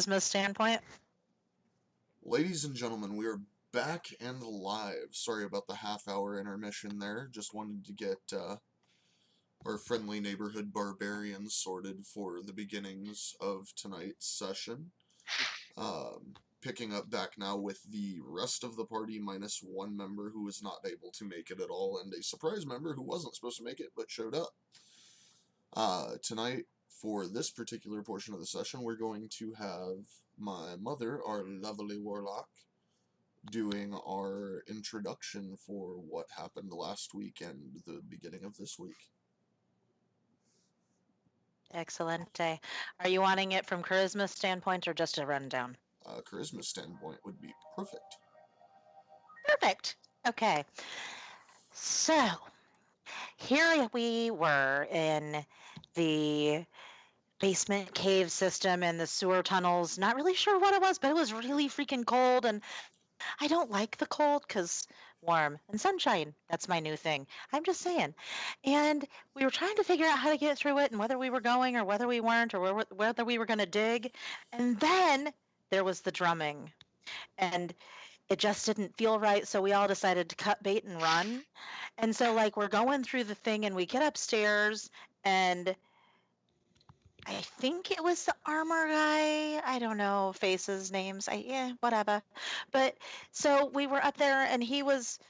charisma standpoint. Ladies and gentlemen, we are back and live. Sorry about the half-hour intermission there. Just wanted to get our friendly neighborhood barbarians sorted for the beginnings of tonight's session. Picking up back now with the rest of the party minus one member who was not able to make it at all, and a surprise member who wasn't supposed to make it but showed up. Tonight, for this particular portion of the session, we're going to have my mother, our lovely warlock, doing our introduction for what happened last week and the beginning of this week. Excellent. Are you wanting it from charisma standpoint or just a rundown? Charisma standpoint would be perfect. Perfect. Okay. So here we were in the basement cave system and the sewer tunnels. Not really sure what it was, but it was really freaking cold. And I don't like the cold because warm and sunshine. That's my new thing. I'm just saying. And we were trying to figure out how to get through it and whether we were going or whether we weren't or whether we were going to dig. And then there was the drumming. And it just didn't feel right. So we all decided to cut bait and run. And so, like, we're going through the thing and we get upstairs and I think it was the armor guy. I don't know faces, names. Whatever. But so we were up there and he was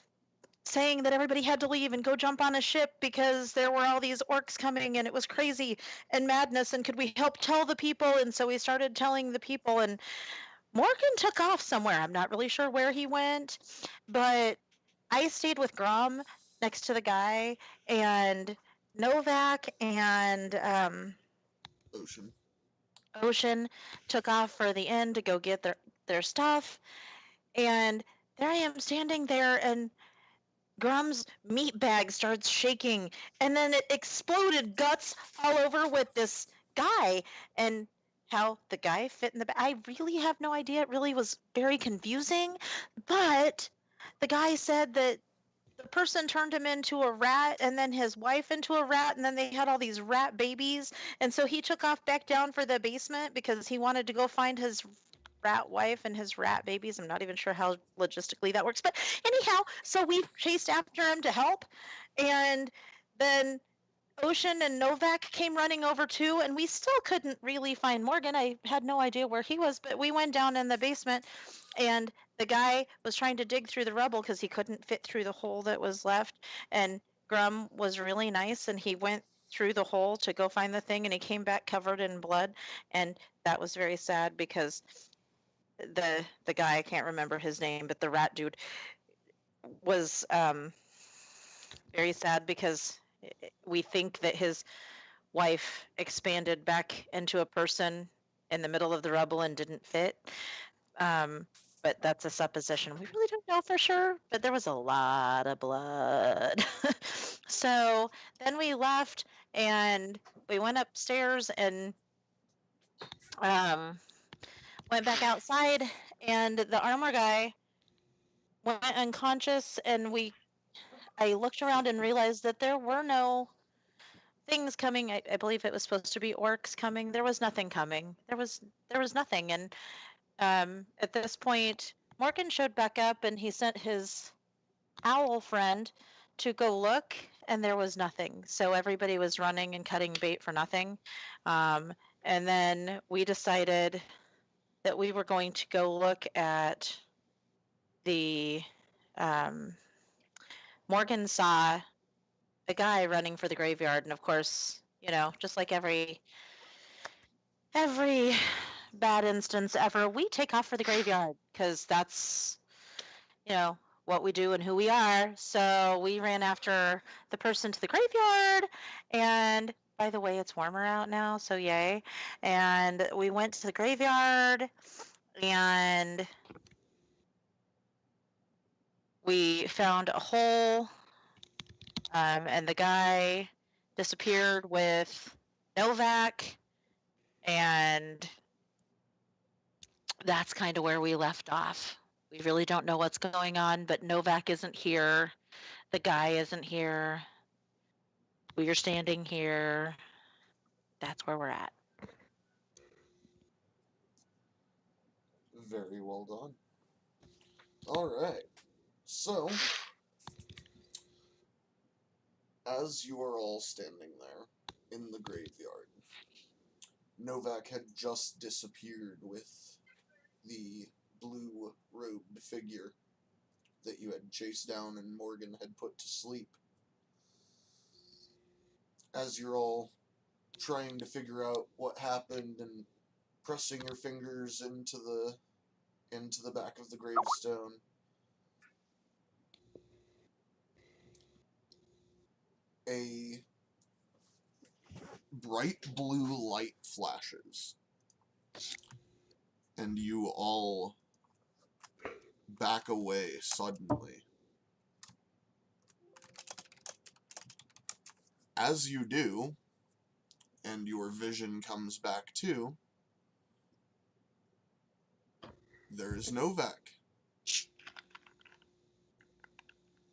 saying that everybody had to leave and go jump on a ship because there were all these orcs coming and it was crazy and madness and could we help tell the people? And so we started telling the people and Morgan took off somewhere. I'm not really sure where he went, but I stayed with Grom next to the guy and Novak and Ocean took off for the inn to go get their stuff. And there I am standing there and Grum's meat bag starts shaking and then it exploded guts all over with this guy and how the guy fit in the bag. I really have no idea. It really was very confusing. But the guy said that the person turned him into a rat and then his wife into a rat and then they had all these rat babies and so he took off back down for the basement because he wanted to go find his rat wife and his rat babies. I'm not even sure how logistically that works, but anyhow, so we chased after him to help and then Ocean and Novak came running over too, and we still couldn't really find Morgan. I had no idea where he was, but we went down in the basement, and the guy was trying to dig through the rubble because he couldn't fit through the hole that was left. And Grum was really nice, and he went through the hole to go find the thing, and he came back covered in blood, and that was very sad because the guy, I can't remember his name, but the rat dude was very sad because we think that his wife expanded back into a person in the middle of the rubble and didn't fit. But that's a supposition. We really don't know for sure, but there was a lot of blood. So then we left and we went upstairs and went back outside, and the armor guy went unconscious, and I looked around and realized that there were no things coming. I believe it was supposed to be orcs coming. There was nothing coming. There was nothing. And at this point, Morgan showed back up and he sent his owl friend to go look, and there was nothing. So everybody was running and cutting bait for nothing. And then we decided that we were going to go look at the Morgan saw a guy running for the graveyard, and of course, just like every bad instance ever, we take off for the graveyard because that's what we do and who we are. So we ran after the person to the graveyard, and by the way, it's warmer out now, so yay. And we went to the graveyard and we found a hole, and the guy disappeared with Novak, and that's kind of where we left off. We really don't know what's going on, but Novak isn't here. The guy isn't here. We are standing here. That's where we're at. Very well done. Alright. So, as you are all standing there in the graveyard, Novak had just disappeared with the blue-robed figure that you had chased down and Morgan had put to sleep. As you're all trying to figure out what happened and pressing your fingers into the back of the gravestone, a bright blue light flashes, and you all back away suddenly. As you do, and your vision comes back too, there's Novak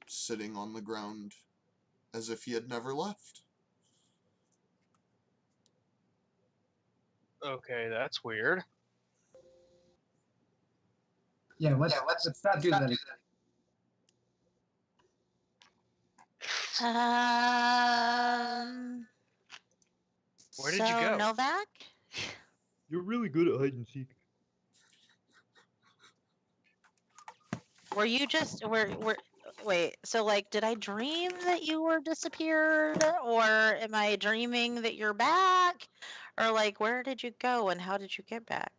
sitting on the ground as if he had never left. Okay, that's weird. Yeah, let's not do that again. Where did you go? Novak? You're really good at hide and seek. Were you just wait, so like did I dream that you were disappeared or am I dreaming that you're back? Or like where did you go and how did you get back?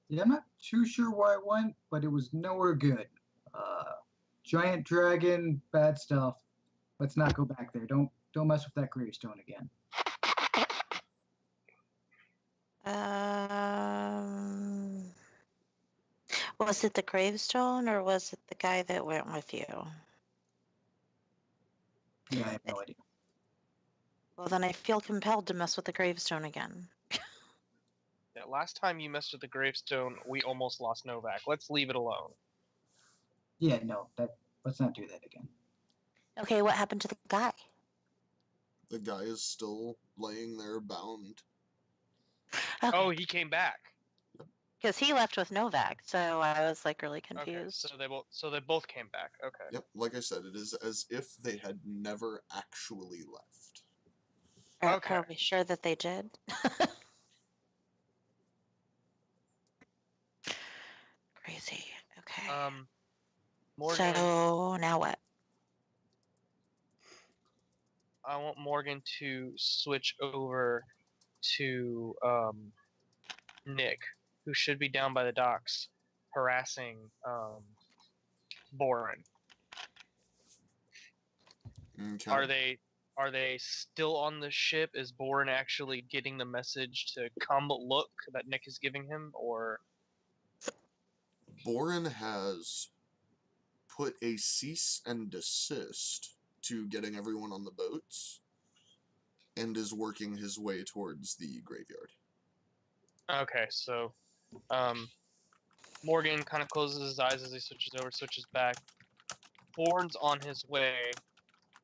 Yeah, I'm not too sure where I went, but it was nowhere good. Giant dragon, bad stuff. Let's not go back there. Don't mess with that gravestone again. Was it the gravestone or was it the guy that went with you? Yeah, I have no idea. Well, then I feel compelled to mess with the gravestone again. Yeah, last time you messed with the gravestone, we almost lost Novak. Let's leave it alone. Yeah, no, let's not do that again. Okay, what happened to the guy? The guy is still laying there bound. Okay. Oh, he came back. Because he left with Novak, so I was like really Okay, confused. so they both came back. Okay. Yep, like I said, it is as if they had never actually left. Okay. Are we sure that they did? Crazy. Okay. Morgan, So now what? I want Morgan to switch over to Nick, who should be down by the docks, harassing Boren. Okay. Are they still on the ship? Is Boren actually getting the message to come look that Nick is giving him, or? Boren has put a cease and desist to getting everyone on the boats and is working his way towards the graveyard. Okay, so Morgan kind of closes his eyes as he switches back. Boren's on his way,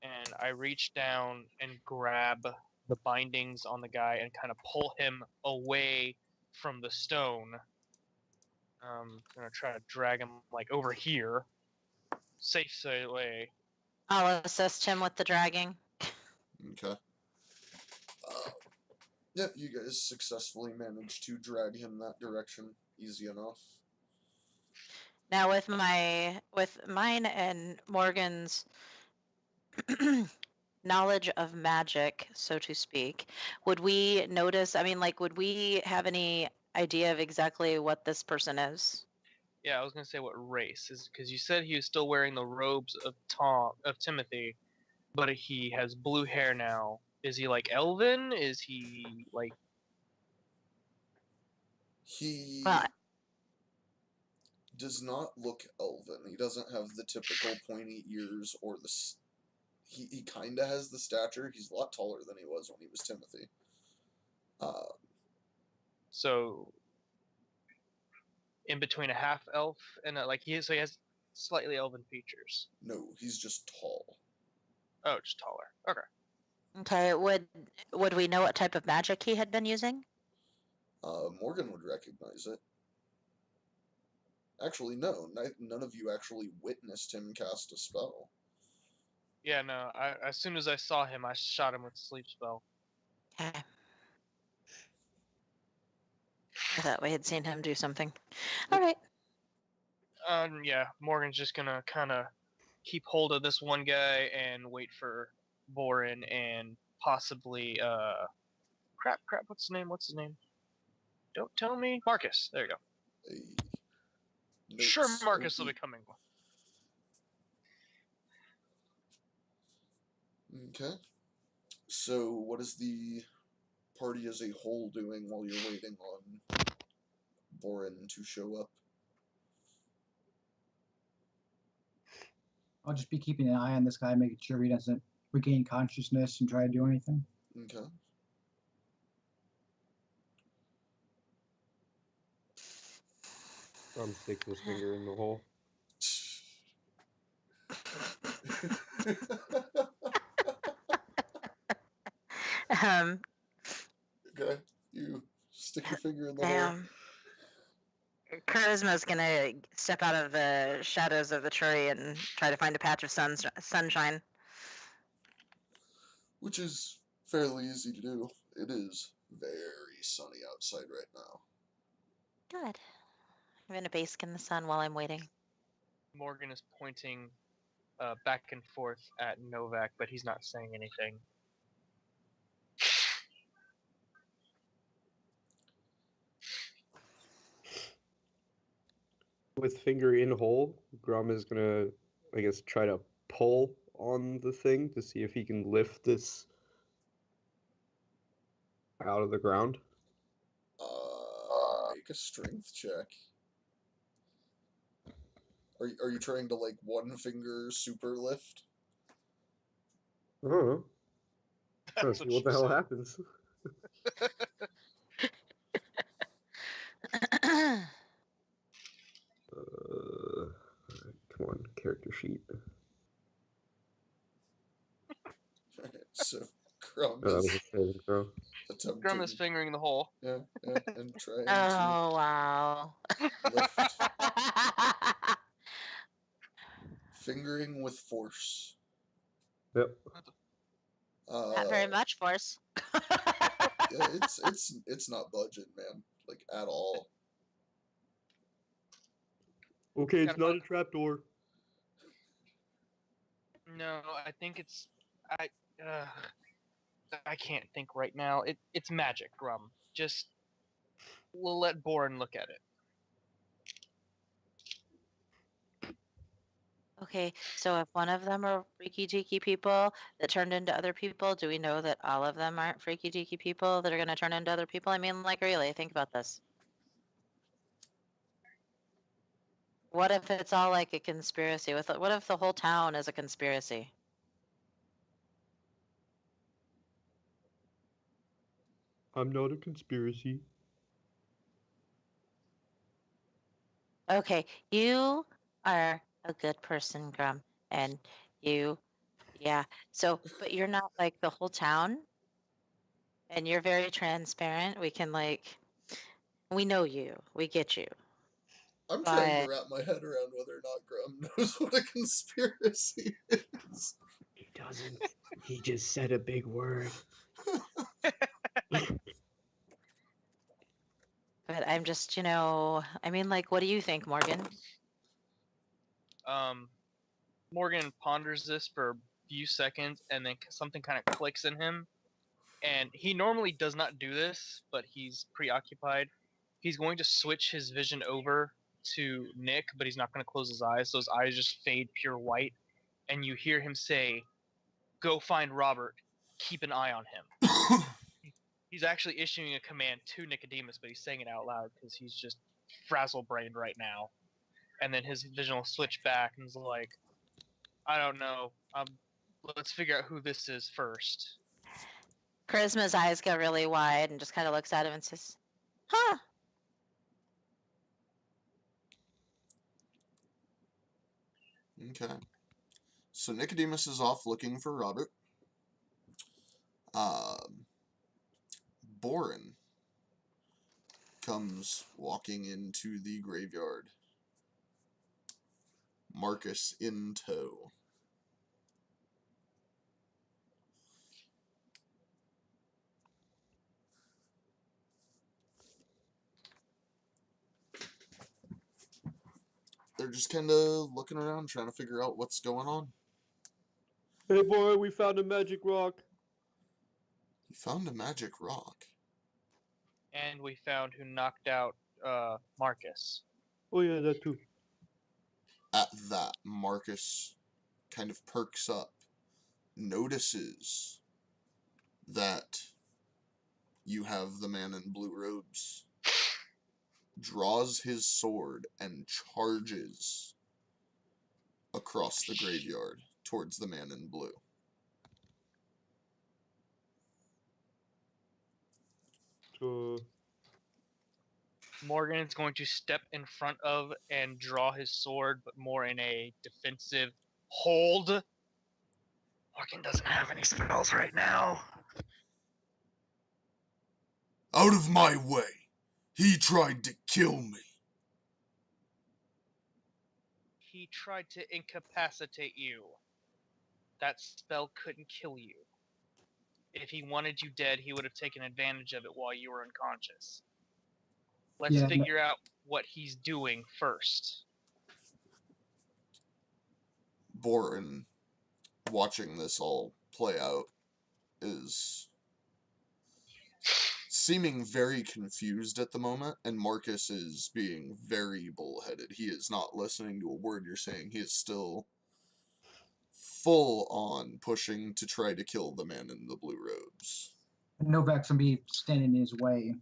and I reach down and grab the bindings on the guy and kind of pull him away from the stone. I'm gonna try to drag him like over here, safe way. I'll assist him with the dragging. Okay. Yep, you guys successfully managed to drag him that direction. Easy enough. Now with mine and Morgan's knowledge of magic, so to speak, would we notice, I mean, like, would we have any idea of exactly what this person is? Yeah, I was gonna say what race is because you said he was still wearing the robes of Timothy, but he has blue hair now. Is he like elven? Is he like? He Well, does not look elven. He doesn't have the typical pointy ears or the... He kind of has the stature. He's a lot taller than he was when he was Timothy. So in between a half elf and he has slightly elven features. No, he's just tall. Oh, just taller. Okay. okay, would we know what type of magic he had been using? Morgan would recognize it. Actually, no. None of you actually witnessed him cast a spell. Yeah, no. As soon as I saw him, I shot him with the sleep spell. Okay. I thought we had seen him do something. All right. Yeah, Morgan's just gonna kind of keep hold of this one guy and wait for Borin and possibly crap. What's his name? Don't tell me. Marcus. There you go. Sure, Marcus will be coming. Okay. So, what is the party as a whole doing while you're waiting on Borin to show up? I'll just be keeping an eye on this guy, making sure he doesn't regain consciousness and try to do anything. Okay. Sticks his finger in the hole. Um, Okay. You stick your finger in the hole. damn. Charisma's gonna step out of the shadows of the tree and try to find a patch of sunshine. Which is fairly easy to do. It is very sunny outside right now. Good. I'm gonna bask in the sun while I'm waiting. Morgan is pointing back and forth at Novak, but he's not saying anything. With finger in hole, Grum is gonna, I guess, try to pull on the thing to see if he can lift this out of the ground. Make a strength check. Are you trying to, like, one finger super lift? I don't know. Let's That's see what the hell said. happens. Come on, character sheet. So, Grum Oh, that was is a saving throw. attempting... Grum is fingering the hole. Yeah, and trying Oh, wow. to lift. Fingering with force. Yep. Not very much force. Yeah, it's not budget, man. Like, at all. Okay, it's not a trapdoor. No, I think it's I can't think right now. It's magic, Grum. Just we'll let Borin look at it. Okay, so if one of them are freaky deaky people that turned into other people, do we know that all of them aren't freaky deaky people that are going to turn into other people? I mean, like, really, think about this. What if it's all like a conspiracy? What if the whole town is a conspiracy? I'm not a conspiracy. Okay, you are a good person, Grum, and yeah. So, but you're not like the whole town, and you're very transparent. We know you, we get you. I'm trying to But wrap my head around whether or not Grum knows what a conspiracy is. He doesn't. He just said a big word. I'm just, I mean, like, what do you think, Morgan? Morgan ponders this for a few seconds, and then something kind of clicks in him. And he normally does not do this, but he's preoccupied. He's going to switch his vision over to Nick, but he's not going to close his eyes, so his eyes just fade pure white. And you hear him say, "Go find Robert. Keep an eye on him." He's actually issuing a command to Nicodemus, but he's saying it out loud because he's just frazzle-brained right now. And then his vision will switch back and is like, "I don't know. Let's figure out who this is first." Charisma's eyes go really wide and just kind of looks at him and says, "Huh." Okay. So Nicodemus is off looking for Robert. Borin, comes walking into the graveyard. Marcus in tow. They're just kind of looking around, trying to figure out what's going on. Hey boy, we found a magic rock. You found a magic rock. And we found who knocked out Marcus. Oh yeah, that too. At that, Marcus kind of perks up, notices that you have the man in blue robes, draws his sword, and charges across the graveyard towards the man in blue. Morgan is going to step in front of and draw his sword, but more in a defensive hold. Morgan doesn't have any spells right now. Out of my way! He tried to kill me! He tried to incapacitate you. That spell couldn't kill you. If he wanted you dead, he would have taken advantage of it while you were unconscious. Let's figure out what he's doing first. Boren, watching this all play out, is seeming very confused at the moment, and Marcus is being very bullheaded. He is not listening to a word you're saying. He is still full on pushing to try to kill the man in the blue robes. Novak's gonna be standing in his way,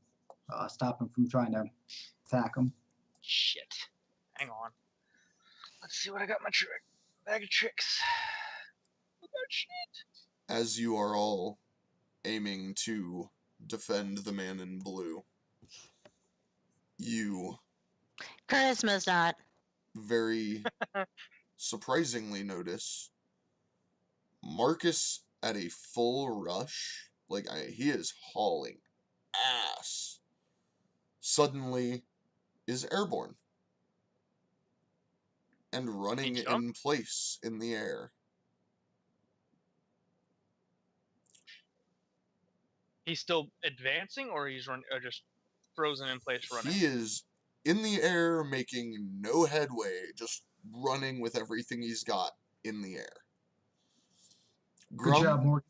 stop him from trying to attack him. Shit. Hang on. Let's see what I got in my bag of tricks. Oh, shit. As you are all aiming to defend the man in blue, you Charisma's not. very surprisingly notice Marcus at a full rush, like he is hauling ass, suddenly is airborne and running in place in the air. He's still advancing, or he's just frozen in place running? He is in the air, making no headway, just running with everything he's got in the air. Good job, Morgan.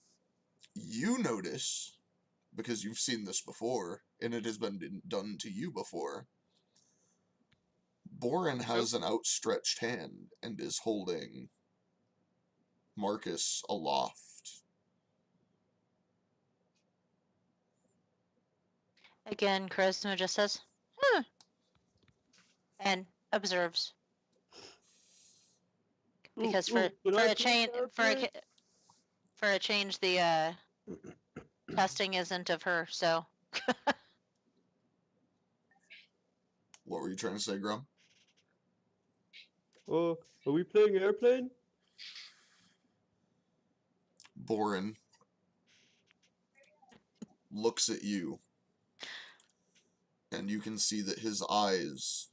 You notice, because you've seen this before, and it has been done to you before, Boren has an outstretched hand and is holding Marcus aloft. Again, Charisma just says, and observes. Because for a change, the testing isn't of her. So. What were you trying to say, Grum? Oh, are we playing airplane? Boren looks at you, and you can see that his eyes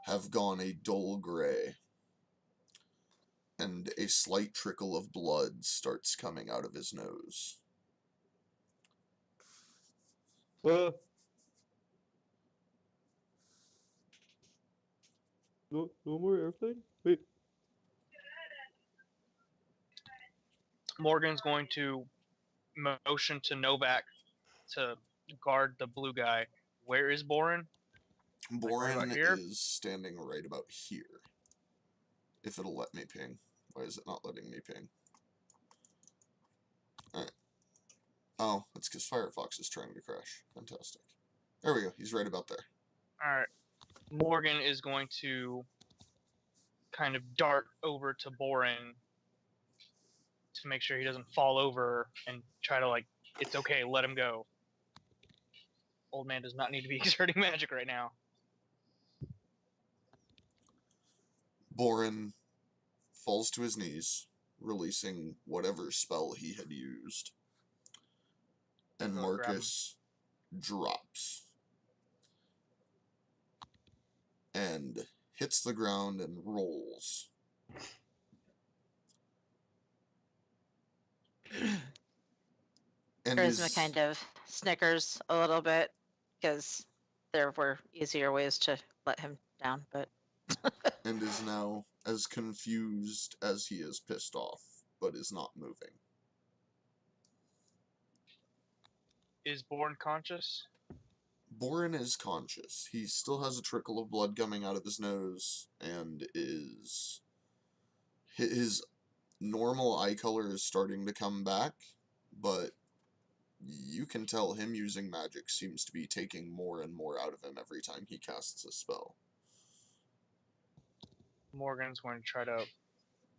have gone a dull gray, and a slight trickle of blood starts coming out of his nose. No more airplane? Wait. Morgan's going to motion to Novak to guard the blue guy. Where is Boren? Boren is standing right about here. If it'll let me ping. Why is it not letting me ping? Alright. Oh, it's because Firefox is trying to crash. Fantastic. There we go. He's right about there. Alright. Morgan is going to kind of dart over to Boren to make sure he doesn't fall over and try to, like, it's okay, let him go. Old man does not need to be exerting magic right now. Boren falls to his knees, releasing whatever spell he had used. And Marcus drops and hits the ground and rolls. And Charisma kind of snickers a little bit because there were easier ways to let him down, but and is now as confused as he is pissed off, but is not moving. Is Born conscious? Borin is conscious. He still has a trickle of blood coming out of his nose, and his normal eye color is starting to come back, but you can tell him using magic seems to be taking more and more out of him every time he casts a spell. Morgan's going to try to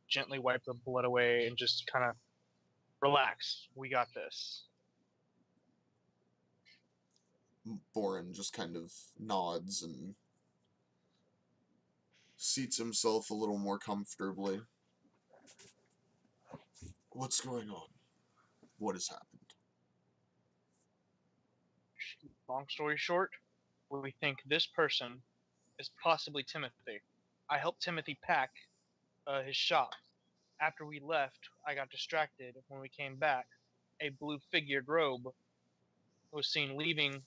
gently wipe the blood away and just kind of relax. We got this. Borin just kind of nods and seats himself a little more comfortably. What's going on? What has happened? Long story short, we think this person is possibly Timothy. I helped Timothy pack his shop. After we left, I got distracted. When we came back, a blue figured robe was seen leaving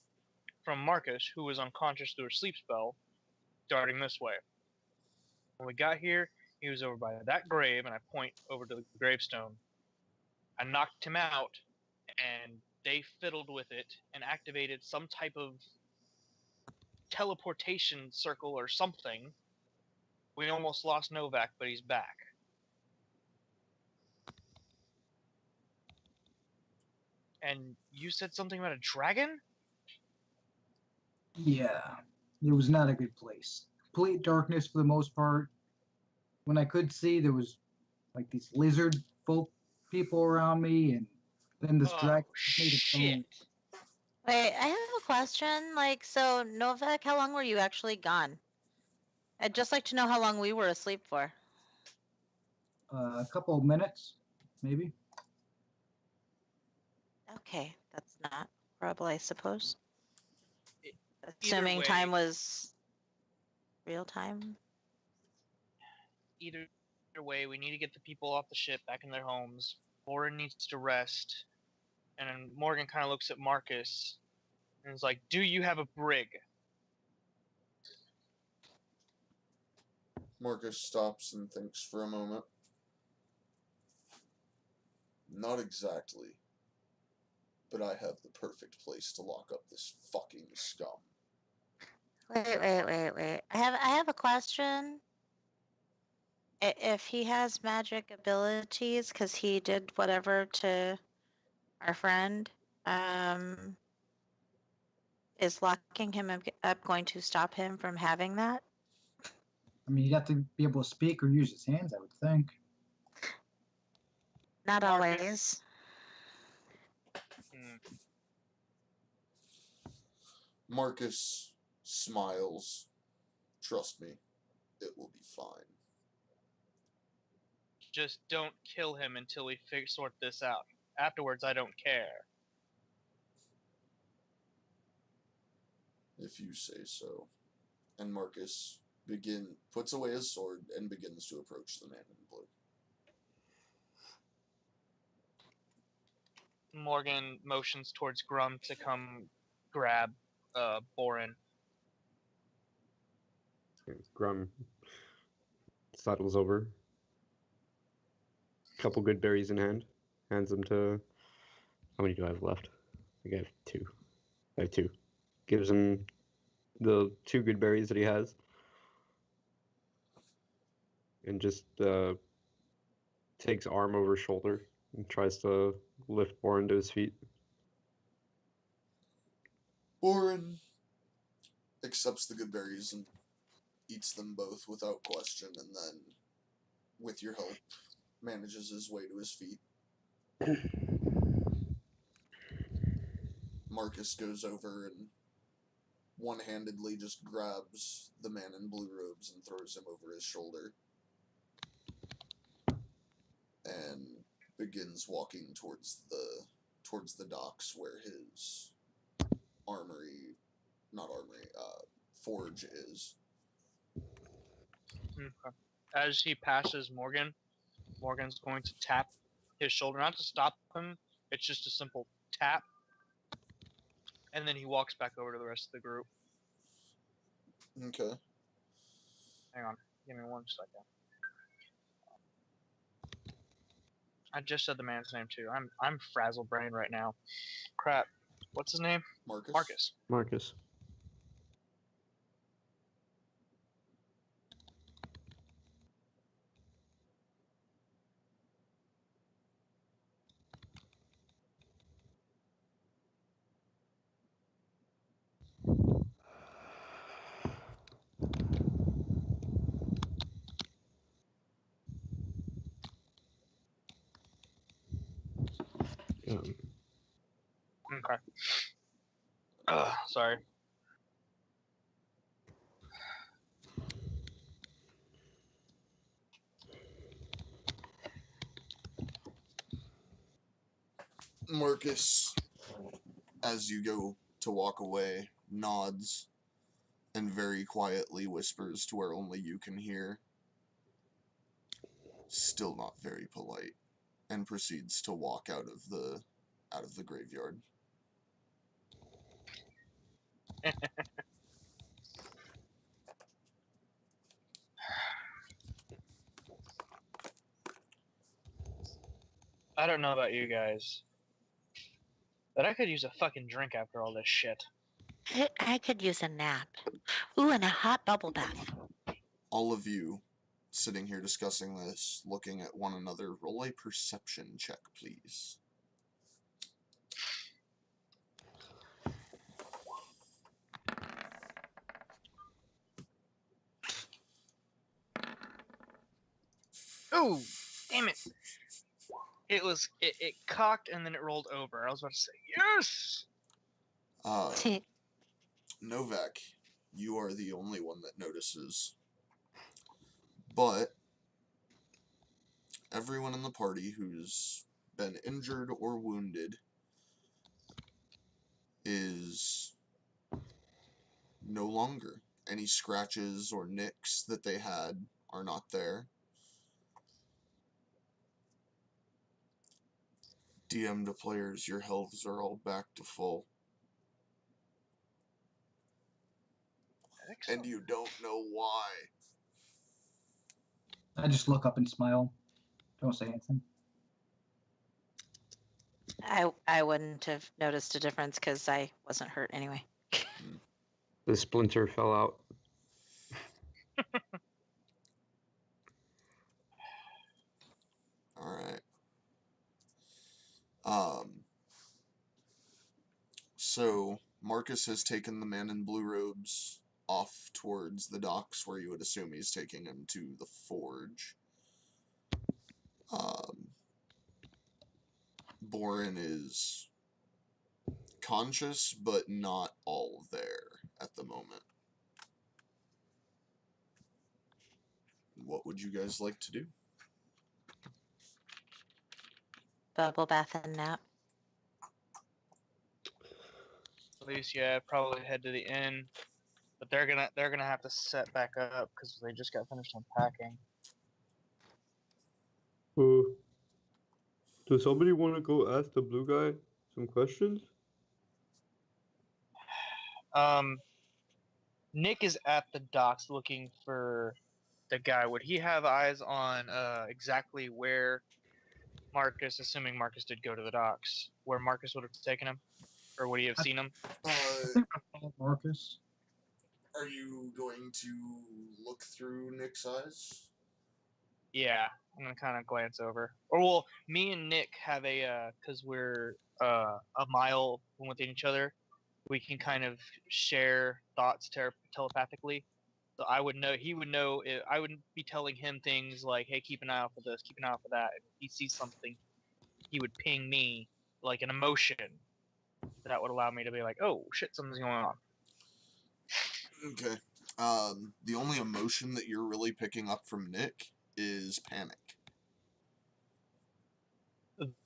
from Marcus, who was unconscious through a sleep spell, darting this way. When we got here, he was over by that grave, and I point over to the gravestone. I knocked him out, and they fiddled with it and activated some type of teleportation circle or something. We almost lost Novak, but he's back. And you said something about a dragon? Yeah, it was not a good place. Complete darkness for the most part. When I could see, there was like these lizard folk people around me, and then this Oh, dragon made its shit. own. wait, I have a question. Like, so Novak, how long were you actually gone? I'd just like to know how long we were asleep for. A couple of minutes, maybe. Okay, that's not horrible, I suppose. Either Assuming way- time was real time. Either way, we need to get the people off the ship back in their homes. Borin needs to rest. And then Morgan kind of looks at Marcus and is like, "Do you have a brig?" Marcus stops and thinks for a moment. Not exactly. But I have the perfect place to lock up this fucking scum. Wait. I have a question. If he has magic abilities, because he did whatever to our friend, is locking him up going to stop him from having that? I mean, you'd have to be able to speak or use his hands, I would think. Not Marcus. always. Marcus smiles. Trust me, it will be fine. Just don't kill him until we sort this out. Afterwards, I don't care. If you say so. And Marcus puts away his sword and begins to approach the man in blue. Morgan motions towards Grum to come grab Borin. Grum sidles over. Couple good berries in hand. Hands them to. How many do I have left? I think I have two. I have two. Gives him the two good berries that he has. And just takes arm over shoulder and tries to lift Borin to his feet. Borin accepts the good berries and eats them both without question, and then, with your help, manages his way to his feet. Marcus goes over and one-handedly just grabs the man in blue robes and throws him over his shoulder. And begins walking towards the docks where his forge is. Okay. As he passes Morgan, Morgan's going to tap his shoulder, not to stop him. It's just a simple tap, and then he walks back over to the rest of the group. Okay. Hang on, give me 1 second. I just said the man's name too. I'm frazzle brain right now. Crap. What's his name? Marcus? Marcus. Marcus. Okay. Sorry. Marcus, as you go to walk away, nods and very quietly whispers to where only you can hear, still not very polite, and proceeds to walk out of the graveyard. I don't know about you guys, but I could use a fucking drink after all this shit. I could use a nap. Ooh, and a hot bubble bath. All of you sitting here discussing this, looking at one another, roll a perception check, please. Oh, damn it! It cocked and then it rolled over. I was about to say yes. Novak, you are the only one that notices. But everyone in the party who's been injured or wounded is no longer. Any scratches or nicks that they had are not there. DM to players, your healths are all back to full. Excellent. And you don't know why. I just look up and smile. Don't say anything. I wouldn't have noticed a difference because I wasn't hurt anyway. The splinter fell out. Alright. So, Marcus has taken the man in blue robes off towards the docks, where you would assume he's taking him to the forge. Boren is conscious, but not all there at the moment. What would you guys like to do? Bubble bath and nap. At least, yeah, probably head to the inn, but they're gonna have to set back up because they just got finished unpacking. Does somebody want to go ask the blue guy some questions? Nick is at the docks looking for the guy. Would he have eyes on exactly where Marcus, assuming Marcus did go to the docks, where Marcus would have taken him, or would he have seen him? I think I followed Marcus. Are you going to look through Nick's eyes? Yeah, I'm gonna kind of glance over. Or well, me and Nick have a because we're a mile within each other, we can kind of share thoughts telepathically. So I would know, he would know. I wouldn't be telling him things like, "Hey, keep an eye out for this, keep an eye out for that." If he sees something, he would ping me like an emotion that would allow me to be like, "Oh shit, something's going on." Okay. The only emotion that you're really picking up from Nick is panic.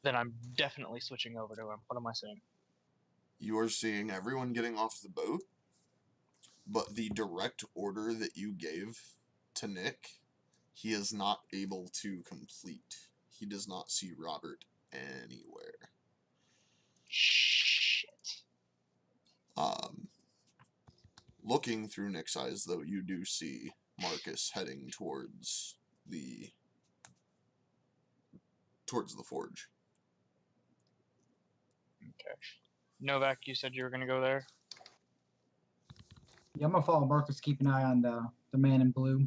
Then I'm definitely switching over to him. What am I saying? You are seeing everyone getting off the boat, but the direct order that you gave to Nick, he is not able to complete. He does not see Robert anywhere. Shit. Looking through Nick's eyes, though, you do see Marcus heading towards the forge. Okay. Novak, you said you were gonna go there. Yeah, I'm gonna follow Marcus. Keep an eye on the man in blue.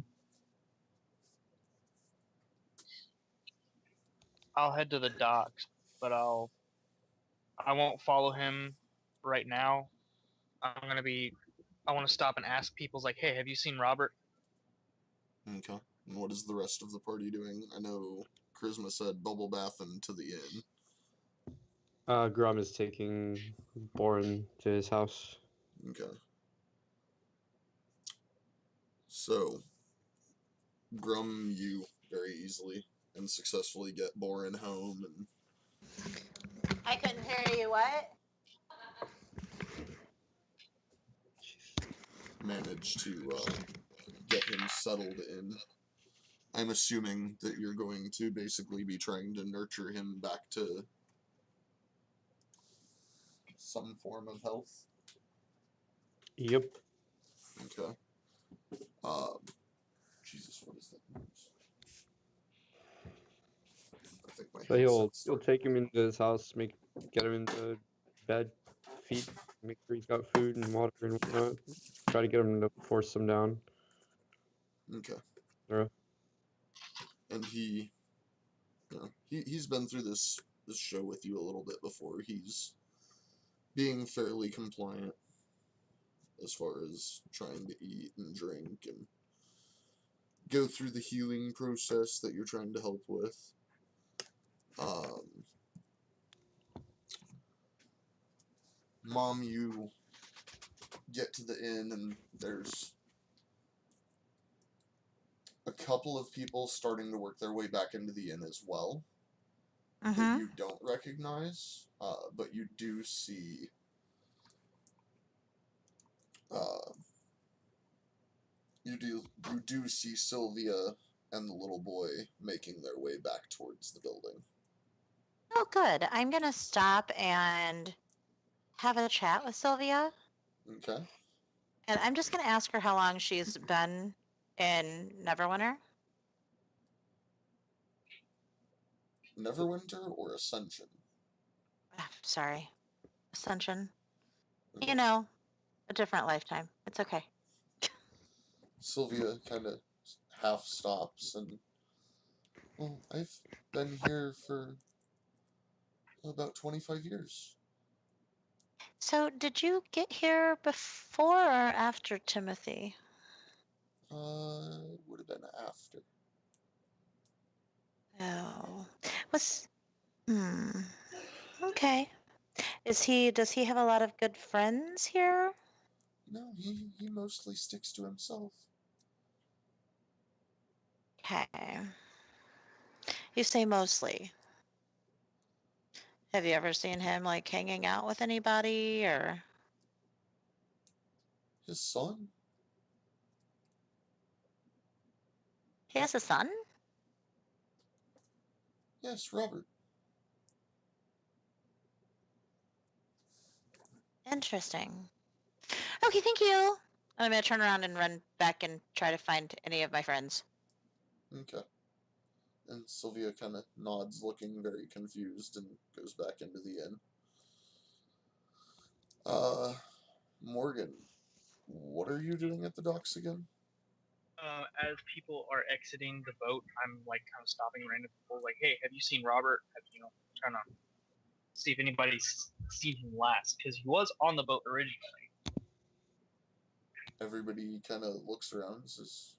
I'll head to the docks, but I won't follow him right now. I want to stop and ask people, like, hey, have you seen Robert? Okay. And what is the rest of the party doing? I know Charisma said bubble bath and to the inn. Grum is taking Boren to his house. Okay. So, Grum, you very easily and successfully get Boren home and I couldn't hear you. What? manage to get him settled in. I'm assuming that you're going to basically be trying to nurture him back to some form of health. Yep. Okay. Jesus, what is that noise? I think my So he'll headset's starting. take him into his house, get him into bed, make sure he's got food and water and whatnot. Try to get him to force him down. Okay. Or, And he, you know, he's been through this show with you a little bit before. He's being fairly compliant as far as trying to eat and drink and go through the healing process that you're trying to help with. Mom, you get to the inn and there's a couple of people starting to work their way back into the inn as well that Mm-hmm. you don't recognize, but you do see you do see Sylvia and the little boy making their way back towards the building. Oh, good. I'm gonna stop and have a chat with Sylvia, Okay. and I'm just gonna ask her how long she's been in Neverwinter. Neverwinter or Ascension? Sorry, Ascension. Okay. You know, a different lifetime. It's okay. Sylvia kind of half stops and, well, I've been here for about 25 years. So, did you get here before or after Timothy? Would have been after. Oh, was okay. Does he have a lot of good friends here? No, he mostly sticks to himself. Okay. You say mostly. Have you ever seen him like hanging out with anybody or? His son? He has a son? Yes, Robert. Interesting. Okay, thank you. I'm gonna turn around and run back and try to find any of my friends. Okay. And Sylvia kind of nods, looking very confused, and goes back into the inn. Morgan, what are you doing at the docks again? As people are exiting the boat, I'm like kind of stopping random people, like, hey, have you seen Robert? Trying to see if anybody's seen him last, because he was on the boat originally. Everybody kind of looks around and says,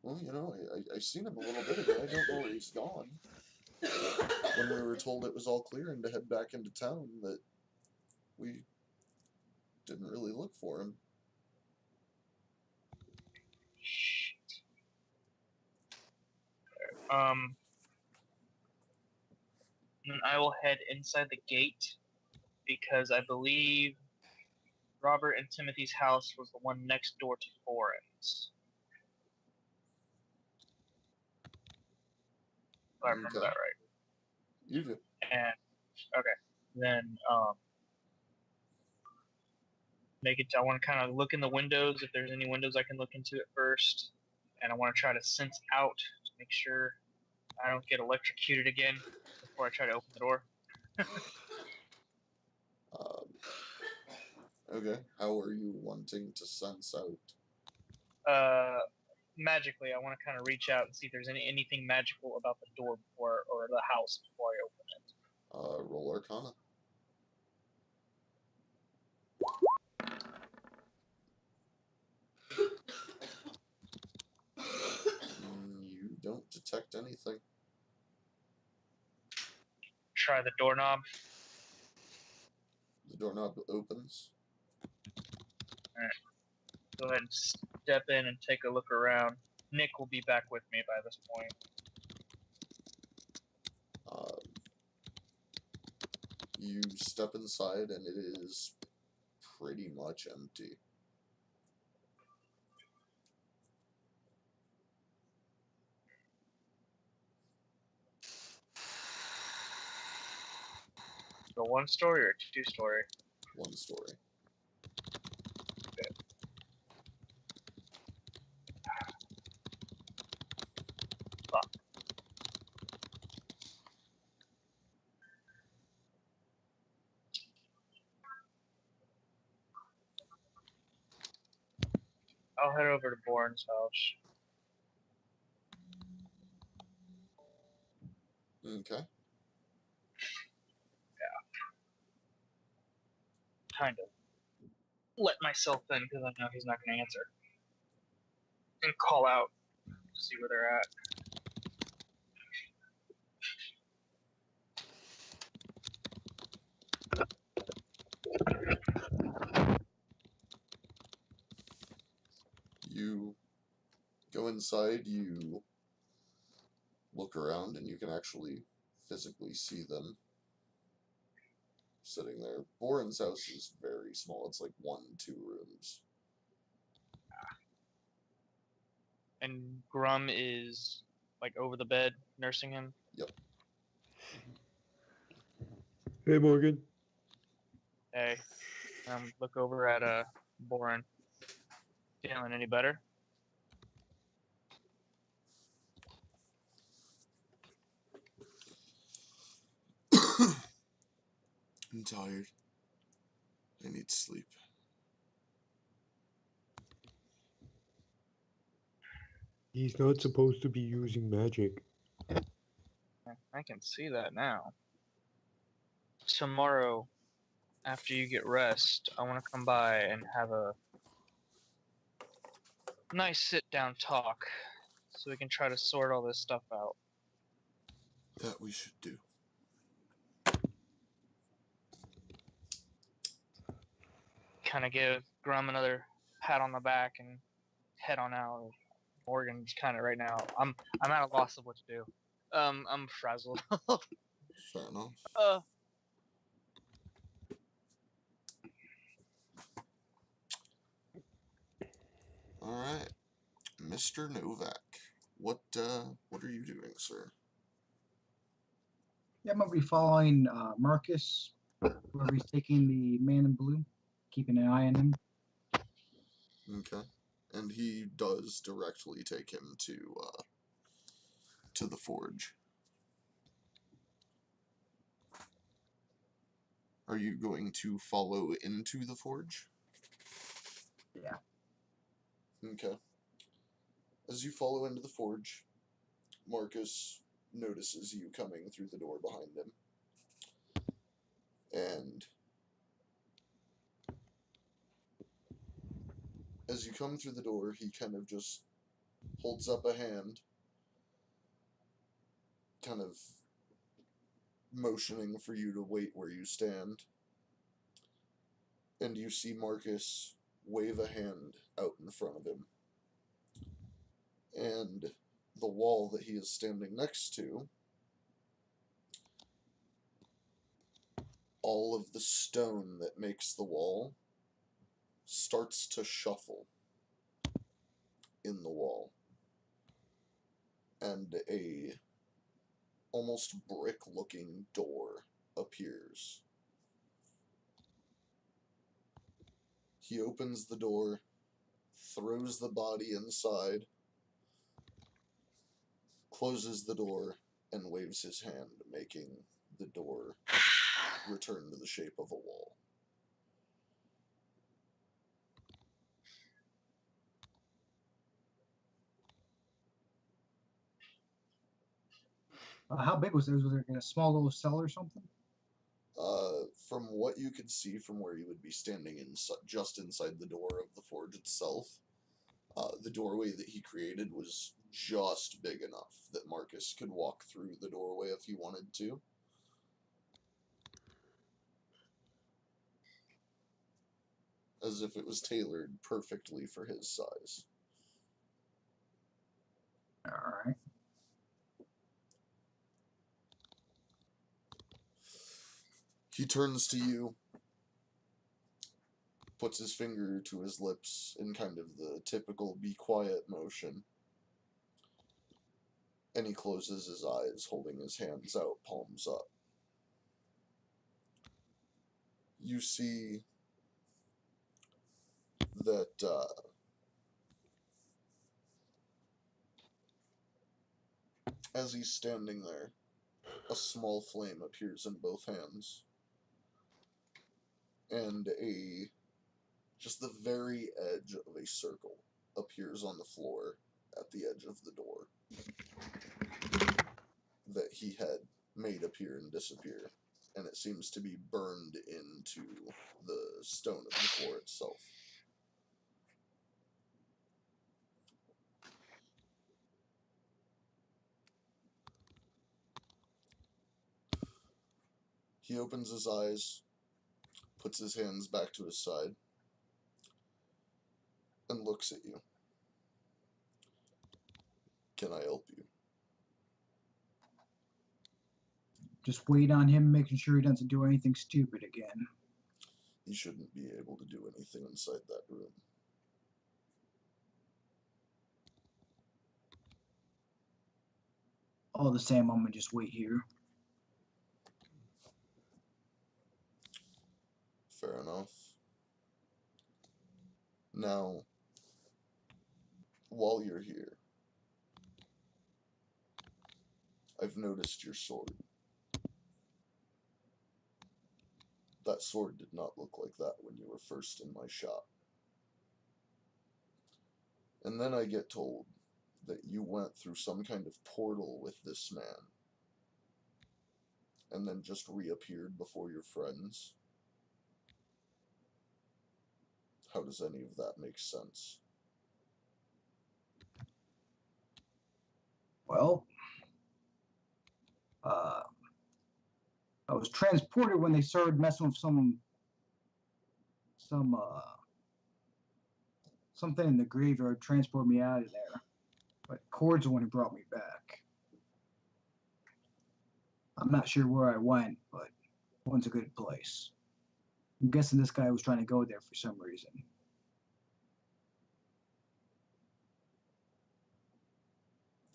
well, I seen him a little bit ago. I don't know where he's gone. When we were told it was all clear and to head back into town, that we didn't really look for him. And I will head inside the gate, because I believe Robert and Timothy's house was the one next door to Boren's. If I remember Okay. that right. You do. And okay, then make it. I want to kind of look in the windows if there's any windows I can look into at first, and I want to try to sense out to make sure I don't get electrocuted again before I try to open the door. Okay. How are you wanting to sense out? Magically, I want to kind of reach out and see if there's anything magical about the door before or the house before I open it. Roll Arcana. You don't detect anything. Try the doorknob. The doorknob opens. Go ahead and step in and take a look around. Nick will be back with me by this point. You step inside and it is pretty much empty. So one story or two story? One story. Fuck. I'll head over to Bourne's house. Okay. Kind of let myself in because I know he's not going to answer. And call out to see where they're at. You go inside, you look around, and you can actually physically see them sitting there. Boren's house is very small. It's like 1-2 rooms. And Grum is like over the bed nursing him. Yep. Hey, Morgan. Hey, look over at Boren. Feeling any better? I'm tired. I need sleep. He's not supposed to be using magic. I can see that now. Tomorrow, after you get rest, I want to come by and have a nice sit-down talk so we can try to sort all this stuff out. That we should do. Kind of give Grum another pat on the back and head on out. Morgan's kind of right now. I'm at a loss of what to do. I'm frazzled. Fair enough. Alright. Mr. Novak. What are you doing, sir? Yeah, I'm gonna be following Marcus, whoever's taking the man in blue, keeping an eye on him. Okay. And he does directly take him to the forge. Are you going to follow into the forge? Yeah. Okay. As you follow into the forge, Marcus notices you coming through the door behind him. And as you come through the door, he kind of just holds up a hand, kind of motioning for you to wait where you stand. And you see Marcus wave a hand out in front of him. And the wall that he is standing next to, all of the stone that makes the wall starts to shuffle in the wall. And a almost brick-looking door appears. He opens the door, throws the body inside, closes the door, and waves his hand, making the door return to the shape of a wall. How big was it? Was it like a small little cell or something? From what you could see from where you would be standing just inside the door of the forge itself, the doorway that he created was just big enough that Marcus could walk through the doorway if he wanted to. As if it was tailored perfectly for his size. Alright. He turns to you, puts his finger to his lips in kind of the typical be quiet motion, and he closes his eyes, holding his hands out, palms up. You see that as he's standing there, a small flame appears in both hands, and just the very edge of a circle appears on the floor at the edge of the door that he had made appear and disappear, and it seems to be burned into the stone of the floor itself. He opens his eyes, puts his hands back to his side, and looks at you. Can I help you? Just wait on him, making sure he doesn't do anything stupid again. He shouldn't be able to do anything inside that room. All the same, I'm gonna just wait here. Fair enough. Now, while you're here, I've noticed your sword. That sword did not look like that when you were first in my shop. And then I get told that you went through some kind of portal with this man, and then just reappeared before your friends. How does any of that make sense? Well, I was transported when they started messing with something in the graveyard, transported me out of there. But Cord's the one who brought me back. I'm not sure where I went, but one's a good place. I'm guessing this guy was trying to go there for some reason.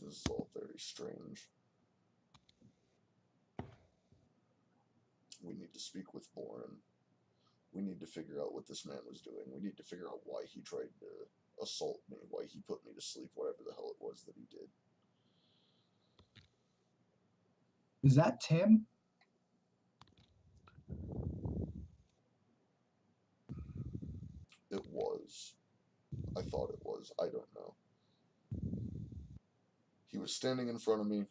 This is all very strange. We need to speak with Boren. We need to figure out what this man was doing. We need to figure out why he tried to assault me, why he put me to sleep, whatever the hell it was that he did. Is that Tim? It was. I thought it was. I don't know. He was standing in front of me.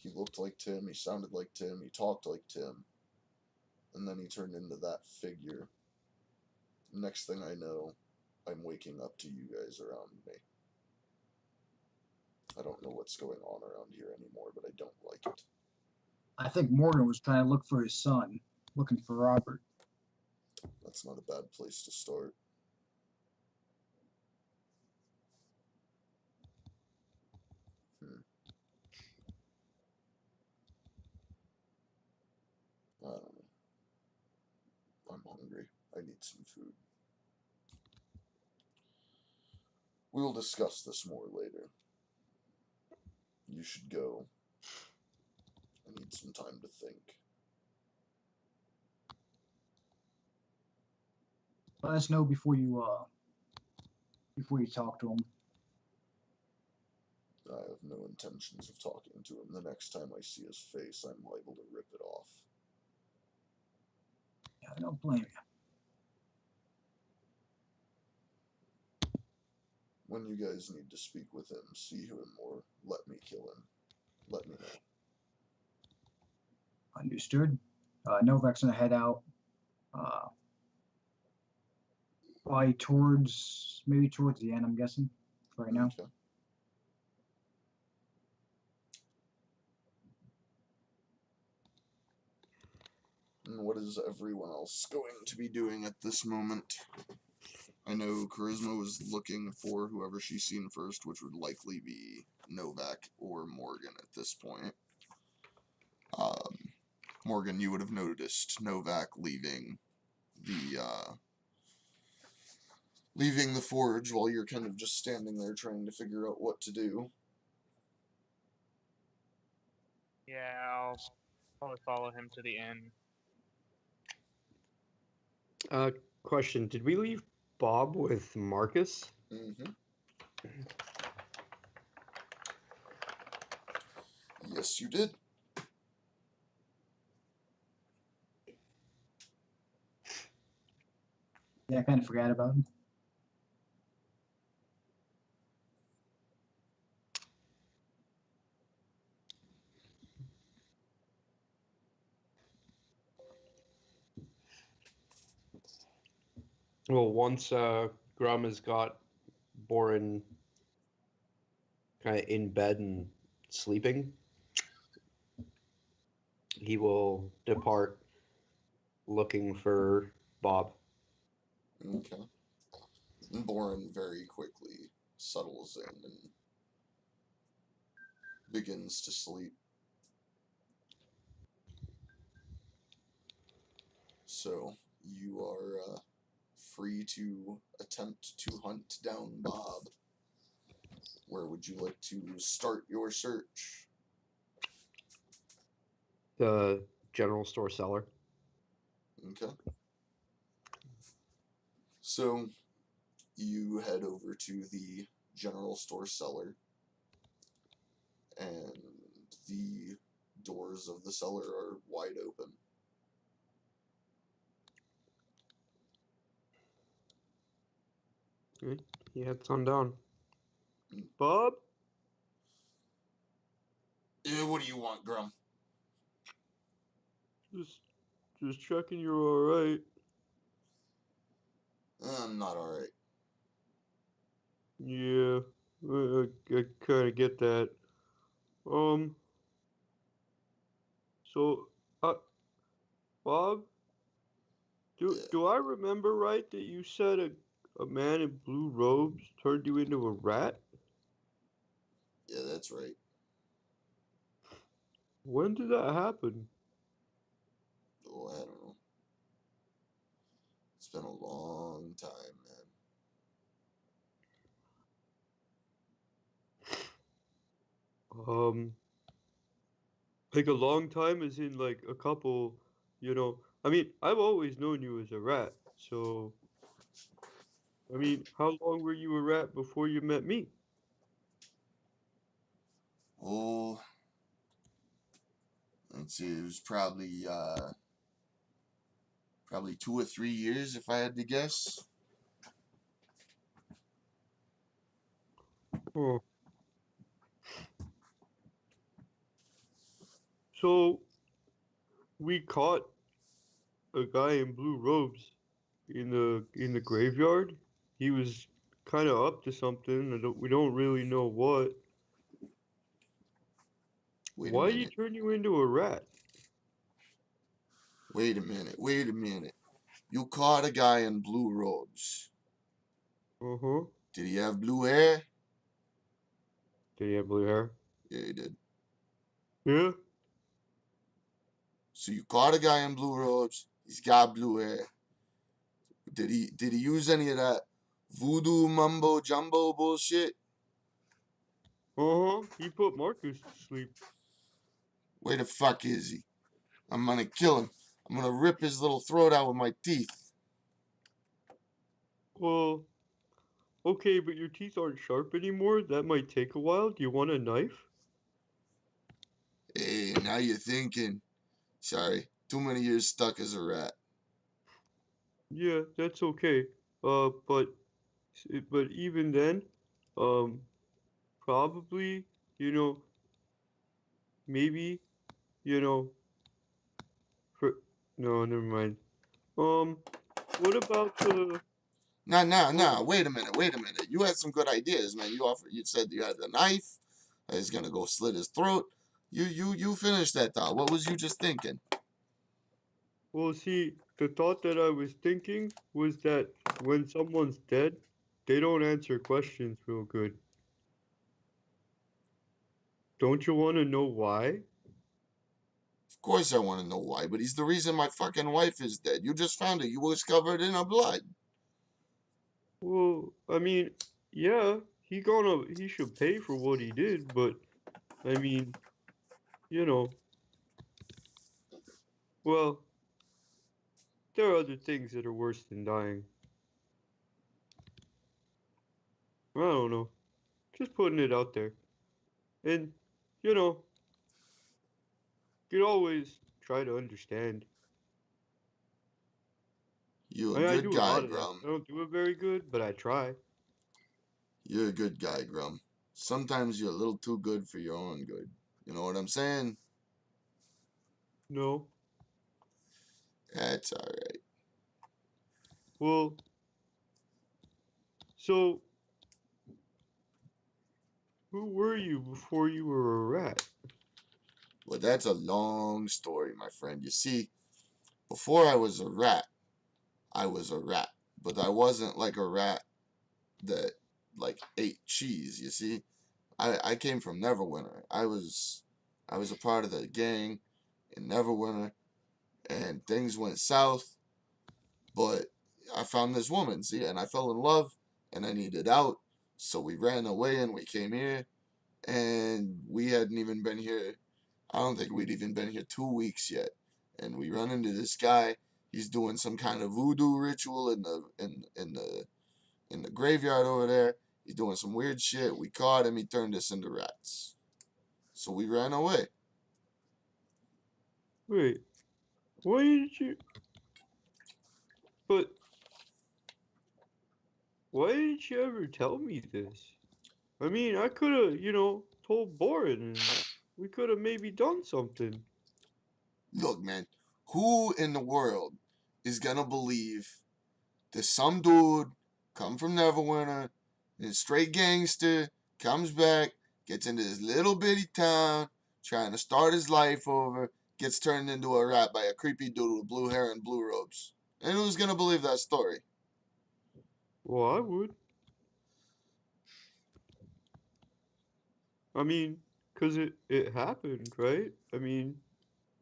He looked like Tim. He sounded like Tim. He talked like Tim. And then he turned into that figure. Next thing I know, I'm waking up to you guys around me. I don't know what's going on around here anymore, but I don't like it. I think Morgan was trying to look for his son, looking for Robert. That's not a bad place to start. I don't know. I'm hungry. I need some food. We will discuss this more later. You should go I need some time to think. Let us know before you talk to him. I have no intentions of talking to him. The next time I see his face, I'm liable to rip it off. Yeah, I don't blame you. When you guys need to speak with him, see him, or let me kill him, let me know. Understood. Novak's gonna head out. Probably maybe towards the end, I'm guessing, right now. Okay. And what is everyone else going to be doing at this moment? I know Charisma was looking for whoever she's seen first, which would likely be Novak or Morgan at this point. Morgan, you would have noticed Novak leaving the forge while you're kind of just standing there trying to figure out what to do. Yeah, I'll probably follow him to the end. Question: did we leave Bob with Marcus? Mm-hmm. Yes, you did. Yeah, I kind of forgot about him. Well, once Grum has got Boren kind of in bed and sleeping, he will depart looking for Bob. Okay. And Boren very quickly settles in and begins to sleep. So you are free to attempt to hunt down Bob. Where would you like to start your search? The general store cellar. Okay. So you head over to the general store cellar, and the doors of the cellar are wide open. He heads on down. Mm. Bob? What do you want, Grum? Just checking you're alright. I'm not alright. Yeah, I kind of get that. So, Bob, do I remember right that you said a man in blue robes turned you into a rat? Yeah, that's right. When did that happen? Oh, I don't know. It's been a long time, man. Like a long time as in like a couple, I mean, I've always known you as a rat, so, I mean, how long were you a rat before you met me? Oh, let's see. It was probably 2 or 3 years, if I had to guess. Oh. So, we caught a guy in blue robes in the graveyard. He was kind of up to something. We don't really know what. Wait a Why did he minute. turn you into a rat? Wait a minute. Wait a minute. You caught a guy in blue robes. Uh-huh. Did he have blue hair? Did he have blue hair? Yeah, he did. Yeah. So you caught a guy in blue robes. He's got blue hair. Did he use any of that voodoo mumbo jumbo bullshit? Uh-huh. He put Marcus to sleep. Where the fuck is he? I'm gonna kill him. I'm gonna rip his little throat out with my teeth. Well, okay, but your teeth aren't sharp anymore. That might take a while. Do you want a knife? Hey, now you're thinking. Sorry, too many years stuck as a rat. Yeah, that's okay. But even then, um, probably, you know, maybe, you know, for no, never mind. Um, what about the what? Nah. Wait a minute. You had some good ideas, man. You said you had the knife. I was gonna go slit his throat. You finished that thought. What was you just thinking? Well, see, the thought that I was thinking was that when someone's dead, they don't answer questions real good. Don't you want to know why? Of course I want to know why, but he's the reason my fucking wife is dead. You just found it. You was covered in her blood. Well, I mean, yeah, he should pay for what he did, but I mean, you know, well, there are other things that are worse than dying. I don't know. Just putting it out there. And, you know, you can always try to understand. You I a mean, I good do a guy, lot of that. Grum. I don't do it very good, but I try. You're a good guy, Grum. Sometimes you're a little too good for your own good. You know what I'm saying? No. That's alright. Well, so who were you before you were a rat? Well, that's a long story, my friend. You see, before I was a rat, I was a rat. But I wasn't like a rat that like ate cheese, you see? I came from Neverwinter. I was a part of the gang in Neverwinter, and things went south, but I found this woman, see, and I fell in love, and I needed out, so we ran away and we came here, and we hadn't even been here. I don't think we'd even been here 2 weeks yet, and we run into this guy. He's doing some kind of voodoo ritual in the graveyard over there. He's doing some weird shit. We caught him. He turned us into rats. So we ran away. Wait, why did you? But why didn't you ever tell me this? I mean, I could have, told Borin and we could have maybe done something. Look, man, who in the world is gonna believe that some dude come from Neverwinter and straight gangster comes back, gets into this little bitty town, trying to start his life over, gets turned into a rat by a creepy dude with blue hair and blue robes? And who's gonna believe that story? Well, I would. I mean, 'cause it happened, right? I mean,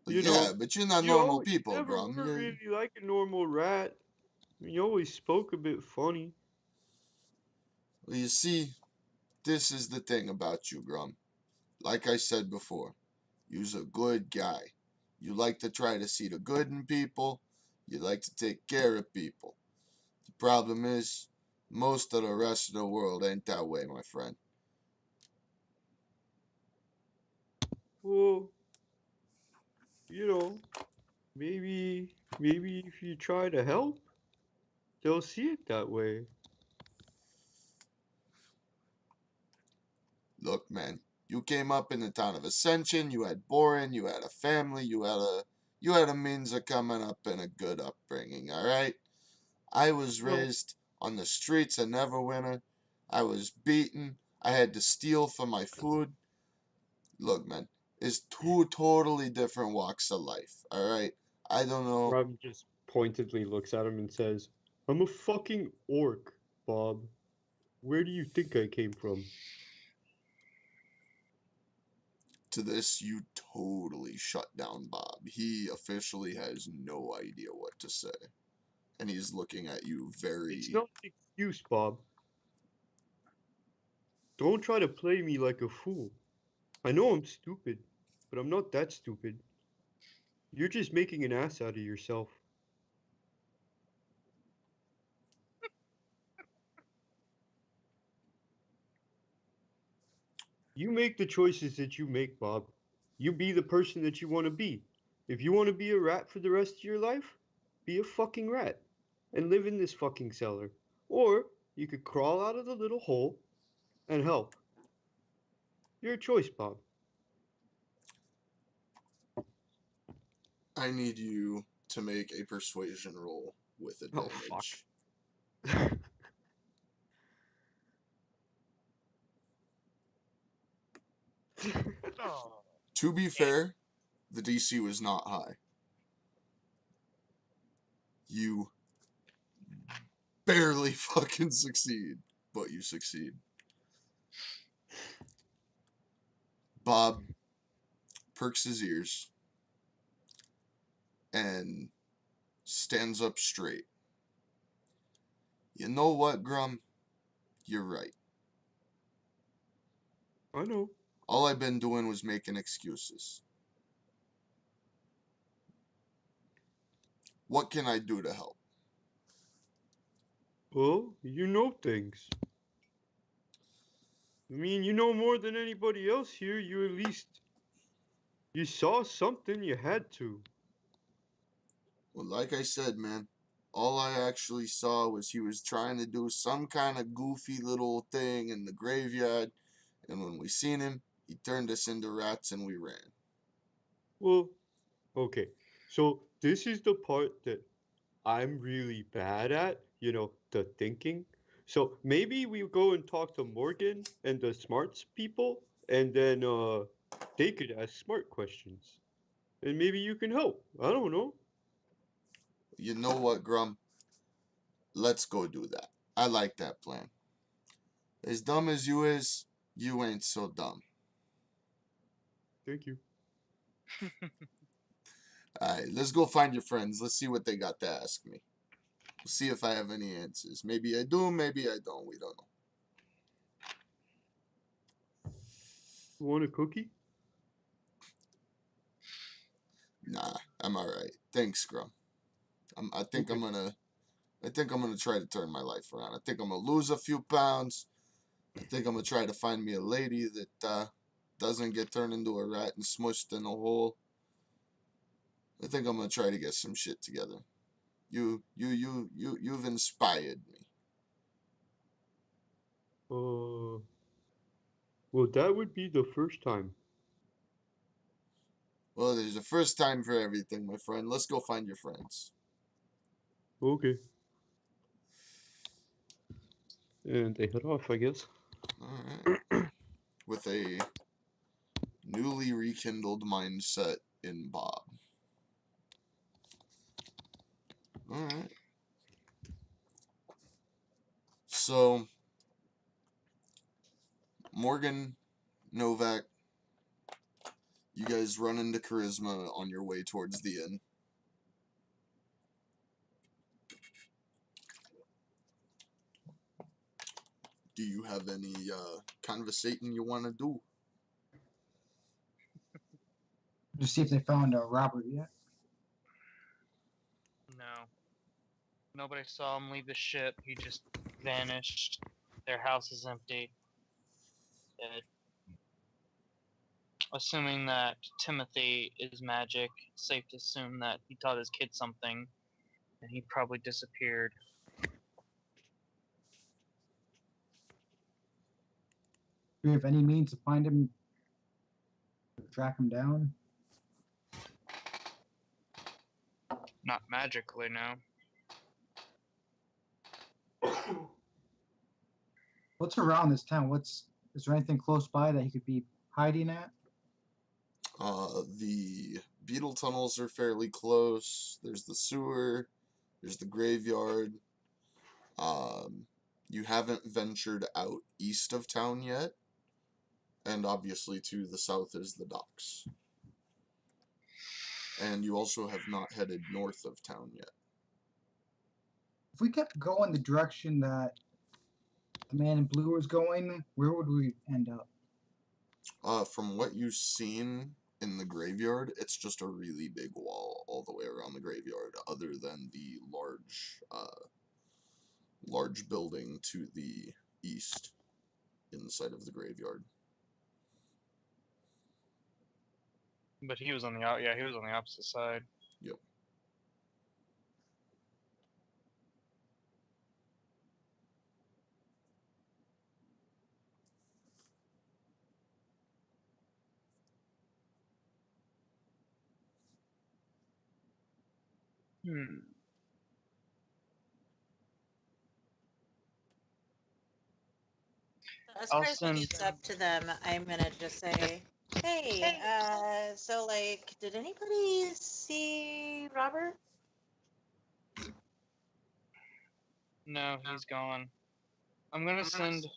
But you yeah, know, but you're not you normal always, you people, never Grum. were really like a normal rat. I mean, you always spoke a bit funny. Well, you see, this is the thing about you, Grum. Like I said before, you's a good guy. You like to try to see the good in people. You like to take care of people. The problem is, most of the rest of the world ain't that way, my friend. Well, you know, maybe if you try to help, they'll see it that way. Look, man, you came up in the town of Ascension. You had Borin. You had a family. You had a means of coming up in a good upbringing. All right. I was Well, raised on the streets of Neverwinter. I was beaten. I had to steal for my food. Look, man, it's two totally different walks of life. All right. I don't know. Rob just pointedly looks at him and says, "I'm a fucking orc, Bob. Where do you think I came from?" To this, you totally shut down Bob. He officially has no idea what to say. And he's looking at you It's very. not an excuse, Bob. Don't try to play me like a fool. I know I'm stupid. but I'm not that stupid. You're just making an ass out of yourself. You make the choices that you make, Bob. You be the person that you want to be. If you want to be a rat for the rest of your life, be a fucking rat and live in this fucking cellar. Or you could crawl out of the little hole and help. Your choice, Bob. I need you to make a persuasion roll with Oh, fuck. advantage. Oh, To be fair, the DC was not high. You barely fucking succeed, but you succeed. Bob perks his ears and stands up straight. You know what, Grum? You're right. I know. All I've been doing was making excuses. What can I do to help? Well, you know things. I mean, you know more than anybody else here. You at least. You saw something, you had to. Well, like I said, man, all I actually saw was he was trying to do some kind of goofy little thing in the graveyard, and when we seen him, he turned us into rats and we ran. Well, okay. So, this is the part that I'm really bad at, the thinking. So maybe we go and talk to Morgan and the smarts people, and then they could ask smart questions. And maybe you can help. I don't know. You know what, Grum? Let's go do that. I like that plan. As dumb as you ain't so dumb. Thank you. Alright, let's go find your friends. Let's see what they got to ask me. We'll see if I have any answers. Maybe I do, maybe I don't. We don't know. Want a cookie? Nah, I'm alright. Thanks, Grum. I think Okay. I'm gonna try to turn my life around. I think I'm gonna lose a few pounds. I think I'm gonna try to find me a lady that doesn't get turned into a rat and smushed in a hole. I think I'm gonna try to get some shit together. You've inspired me. Uh, well, that would be the first time. Well, there's a first time for everything, my friend. Let's go find your friends. Okay. And they head off, I guess. Alright. With a newly rekindled mindset in Bob. Alright. So, Morgan, Novak, you guys run into Charisma on your way towards the inn. Do you have any conversating you want to do? Just see if they found a robbery yet. no. Nobody saw him leave the ship. He just vanished. Their house is empty. Dead. Assuming that Timothy is magic, it's safe to assume that he taught his kid something, and he probably disappeared. Do we have any means to find him, track him down? Not magically, no. What's around this town? Is there anything close by that he could be hiding at? The beetle tunnels are fairly close. There's the sewer. There's the graveyard. You haven't ventured out east of town yet. And obviously to the south is the docks. And you also have not headed north of town yet. If we kept going the direction that the man in blue was going, where would we end up? From what you've seen in the graveyard. It's just a really big wall all the way around the graveyard, other than the large building to the east inside of the graveyard. But he was on the he was on the opposite side. Yep. As I'll far as when he send. gets up to them, I'm gonna just say, "Hey, so like, did anybody see Robert?" No, he's gone. I'm gonna send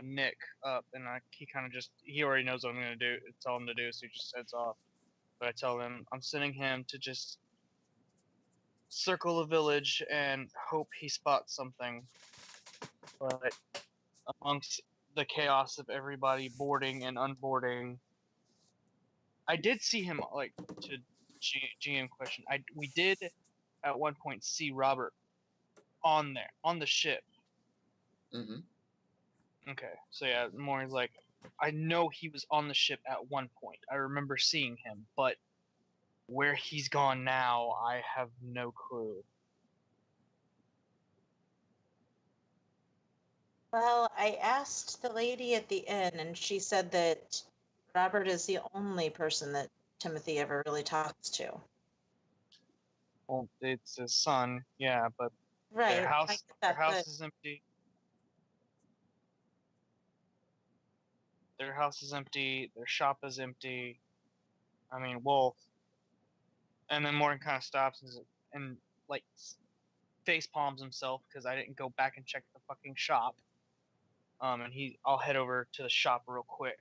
Nick up, and he kind of he already knows what I'm gonna do. Tell him to do, so he just heads off. But I tell him I'm sending him to just circle the village and hope he spots something. But amongst the chaos of everybody boarding and unboarding, I did see him, like, to GM question. We did at one point see Robert on the ship. Mm-hmm. Okay, so yeah, Maury's like, I know he was on the ship at one point. I remember seeing him, but where he's gone now, I have no clue. Well, I asked the lady at the inn, and she said that Robert is the only person that Timothy ever really talks to. Well, it's his son, yeah, but Right. their I house, get their that, house but is empty. Their house is empty. Their shop is empty. I mean, well, and then Morgan kind of stops and like face palms himself because I didn't go back and check the fucking shop. And I'll head over to the shop real quick.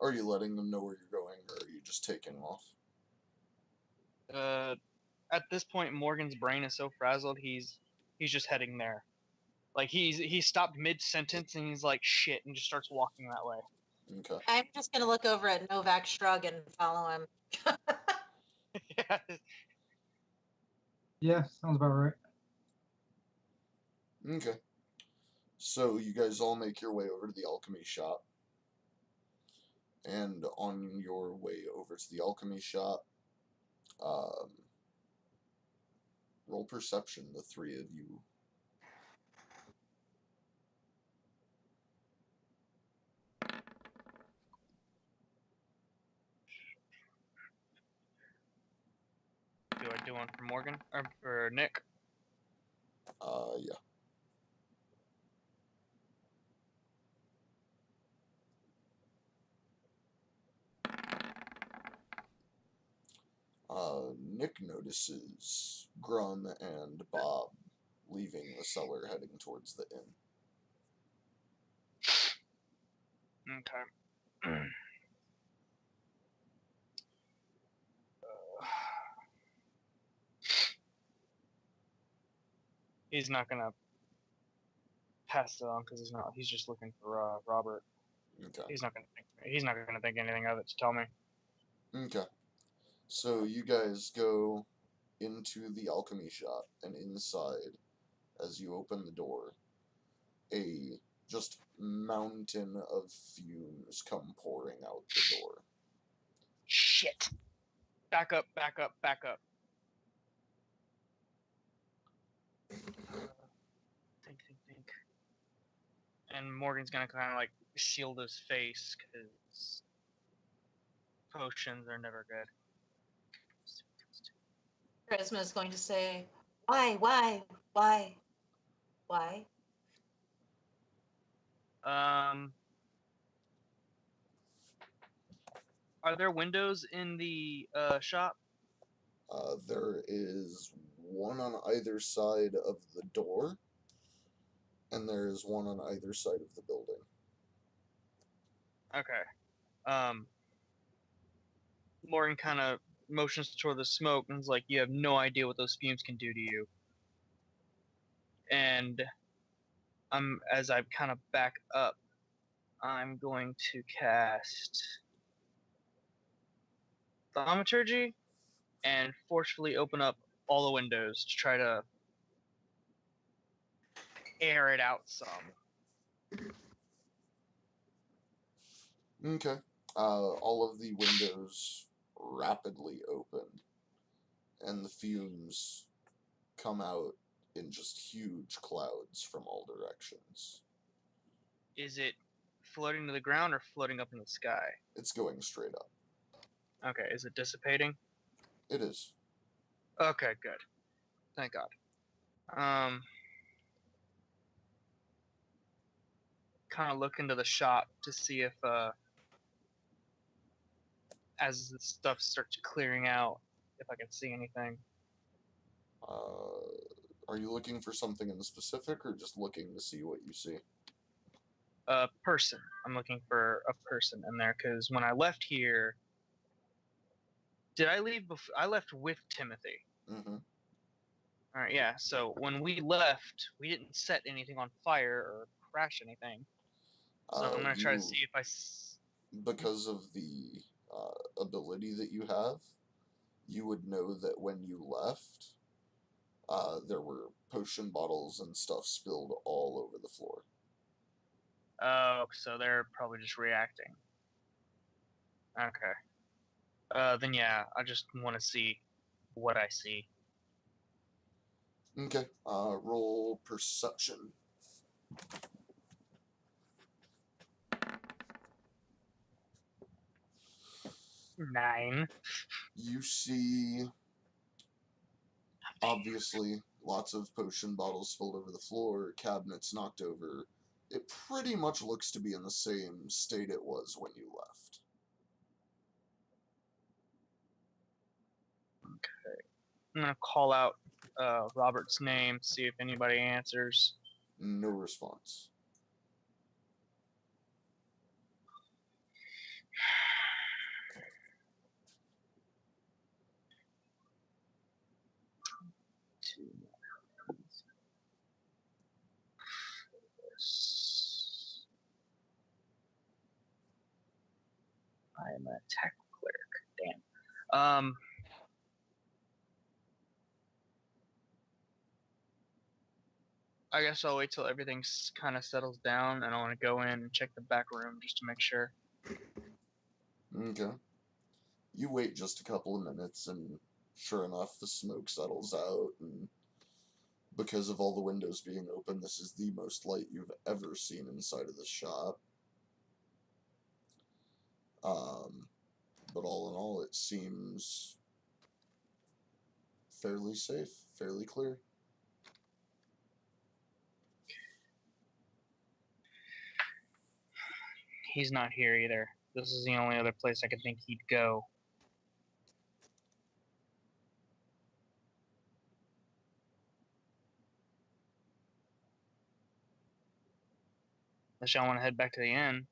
Are you letting them know where you're going, or are you just taking off? At this point, Morgan's brain is so frazzled, he's just heading there. Like he stopped mid sentence and he's like shit and just starts walking that way. Okay. I'm just gonna look over at Novak, shrug, and follow him. Yeah. Yeah, sounds about right. Okay. So you guys all make your way over to the alchemy shop. And on your way over to the alchemy shop, roll perception, the three of you. Do I do one for Morgan or for Nick? Yeah. Nick notices Grum and Bob leaving the cellar heading towards the inn. Okay. He's not gonna pass it on because he's just looking for Robert. Okay. He's not gonna think anything of it to tell me. Okay. So you guys go into the alchemy shop, and inside, as you open the door, a just mountain of fumes come pouring out the door. Shit. Back up. Think. And Morgan's gonna kind of like shield his face because potions are never good. Charisma is going to say, Why? Are there windows in the shop? There is one on either side of the door, and there is one on either side of the building. Okay. Morgan kind of motions toward the smoke and is like, "You have no idea what those fumes can do to you." And as I kind of back up, I'm going to cast Thaumaturgy and forcefully open up all the windows to try to air it out some. Okay. All of the windows rapidly open, and the fumes come out in just huge clouds from all directions. Is it floating to the ground or floating up in the sky? It's going straight up. Okay, is it dissipating? It is. Okay, good. Thank God. Kind of look into the shop to see if, as the stuff starts clearing out, if I can see anything. Are you looking for something in specific, or just looking to see what you see? A person. I'm looking for a person in there because when I left here, did I leave? I left with Timothy. Mm-hmm. All right, yeah. So when we left, we didn't set anything on fire or crash anything. So I'm gonna try to see if because of the ability that you have, you would know that when you left, there were potion bottles and stuff spilled all over the floor. Oh, so they're probably just reacting. Okay. Then yeah, I just want to see what I see. Okay. Roll perception. 9. You see, obviously, lots of potion bottles spilled over the floor, cabinets knocked over. It pretty much looks to be in the same state it was when you left. Okay. I'm gonna call out Robert's name, see if anybody answers. No response. I am a tech cleric. Damn. I guess I'll wait till everything's kind of settles down, and I want to go in and check the back room just to make sure. Okay. You wait just a couple of minutes, and sure enough, the smoke settles out, and because of all the windows being open, this is the most light you've ever seen inside of the shop. But all in all, it seems fairly safe, fairly clear. He's not here either. This is the only other place I could think he'd go. Unless y'all want to head back to the inn.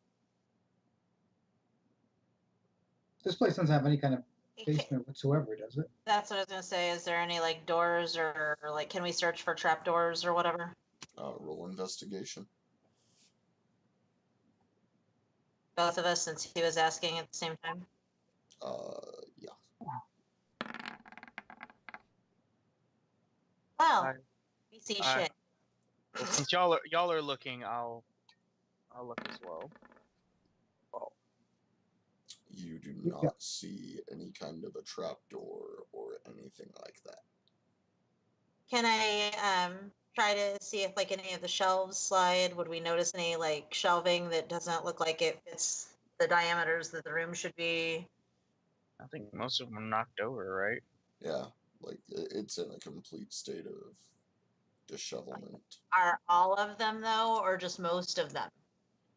This place doesn't have any kind of basement whatsoever, does it? That's what I was gonna say. Is there any like doors or like can we search for trap doors or whatever? Roll investigation. Both of us, since he was asking at the same time. Yeah. Well, we see shit. Well, since y'all are looking, I'll look as well. You do not see any kind of a trapdoor or anything like that. Can I try to see if like any of the shelves slide? Would we notice any like shelving that doesn't look like it fits the diameters that the room should be? I think most of them are knocked over, right? Yeah, like it's in a complete state of dishevelment. Are all of them though, or just most of them?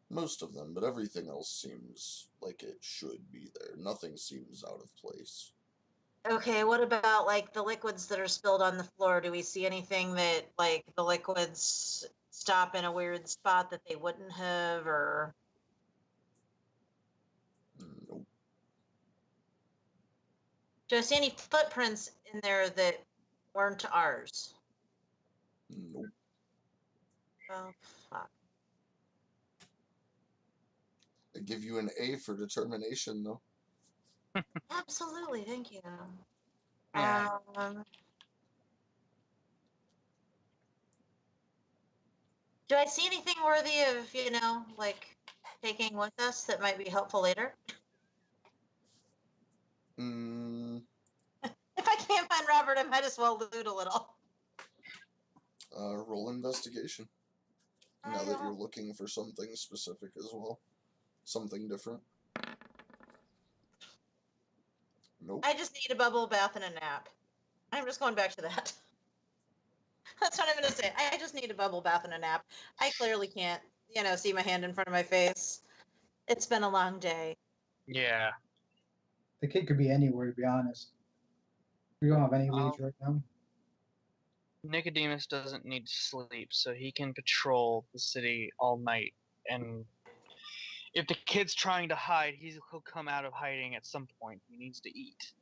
Most of them, but everything else seems like it should be there. Nothing seems out of place. Okay, what about like the liquids that are spilled on the floor? Do we see anything that like the liquids stop in a weird spot that they wouldn't have, or? Nope. Do I see any footprints in there that weren't ours? Nope. Oh, fuck. I give you an A for determination, though. Absolutely, thank you. Yeah. Do I see anything worthy of, like taking with us that might be helpful later? Mm, If I can't find Robert, I might as well loot a little. roll investigation. Now that you're looking for something specific as well. Something different. Nope. I just need a bubble bath and a nap. I'm just going back to that. That's what I'm going to say. I just need a bubble bath and a nap. I clearly can't, see my hand in front of my face. It's been a long day. Yeah. The kid could be anywhere, to be honest. We don't have any leads right now. Nicodemus doesn't need to sleep, so he can patrol the city all night. And if the kid's trying to hide, he'll come out of hiding at some point. He needs to eat.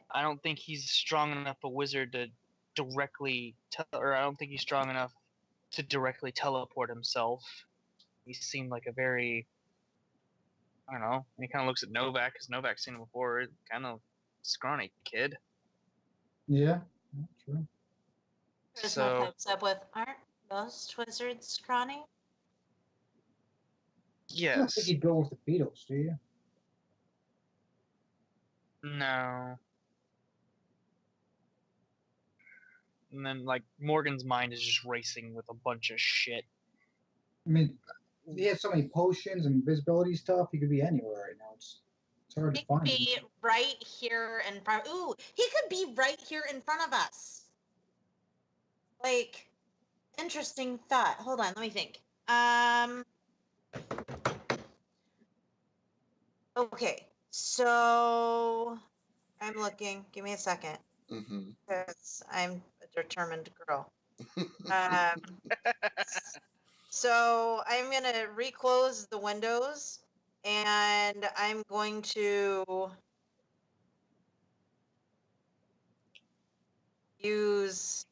I don't think he's strong enough a wizard to directly or I don't think he's strong enough to directly teleport himself. He seemed like a very, I don't know. He kind of looks at Novak because Novak's seen him before. Kind of scrawny kid. Yeah, true. Charisma pipes up with, aren't most wizards scrawny? I don't think Yes. you'd go with the Beatles, do you? No. And then like Morgan's mind is just racing with a bunch of shit. I mean, he has so many potions and invisibility stuff. He could be anywhere right now. It's hard to He find could him. be right here in front. Ooh, he could be right here in front of us. Like, interesting thought. Hold on, let me think. Okay, so I'm looking. Give me a second, Mm-hmm. because I'm a determined girl. Um, so I'm gonna reclose the windows, and I'm going to use.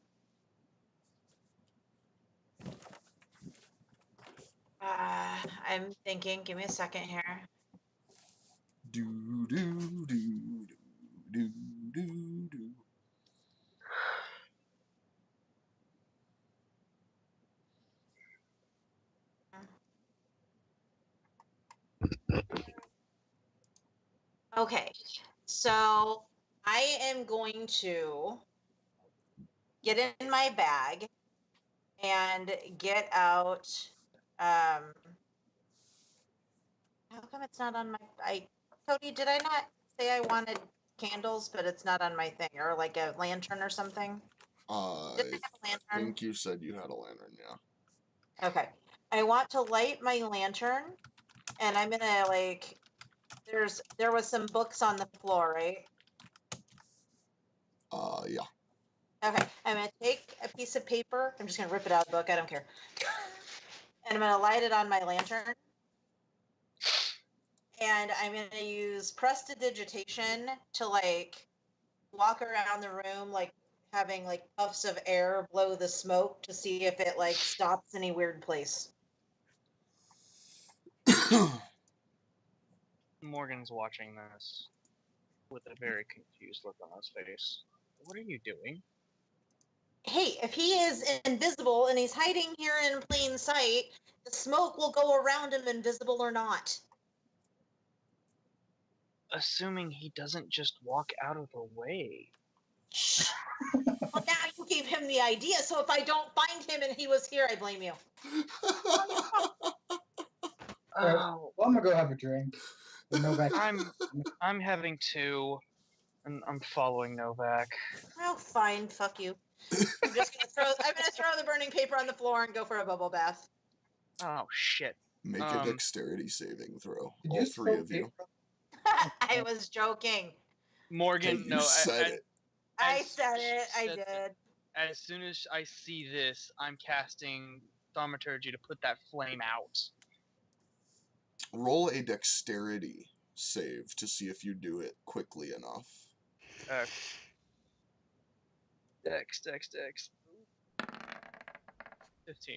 I'm thinking. Give me a second here. Do do do do do do. Okay, so I am going to get in my bag and get out. How come it's not on my? Cody, did I not say I wanted candles, but it's not on my thing, or like a lantern or something? Did I I have a lantern? think you said you had a lantern, yeah. Okay, I want to light my lantern, and I'm gonna like. There was some books on the floor, right? Yeah. Okay, I'm gonna take a piece of paper. I'm just gonna rip it out of the book. I don't care. And I'm gonna light it on my lantern. And I'm gonna use prestidigitation to like walk around the room, like having like puffs of air blow the smoke to see if it like stops any weird place. Morgan's watching this with a very confused look on his face. What are you doing? Hey, if he is invisible and he's hiding here in plain sight, the smoke will go around him, invisible or not. Assuming he doesn't just walk out of the way. Shh. Well, now you gave him the idea, so if I don't find him and he was here, I blame you. Oh, Well, I'm gonna go have a drink. With Novak. I'm having two, and I'm following Novak. Oh, fine, fuck you. I'm gonna throw the burning paper on the floor and go for a bubble bath. Oh shit. Make a dexterity saving throw. Did All you three throw of you. paper? I was joking. Morgan, Hey, you no, said it. I said it. I did. As soon as I see this, I'm casting Thaumaturgy to put that flame out. Roll a dexterity save to see if you do it quickly enough. Dex. 15.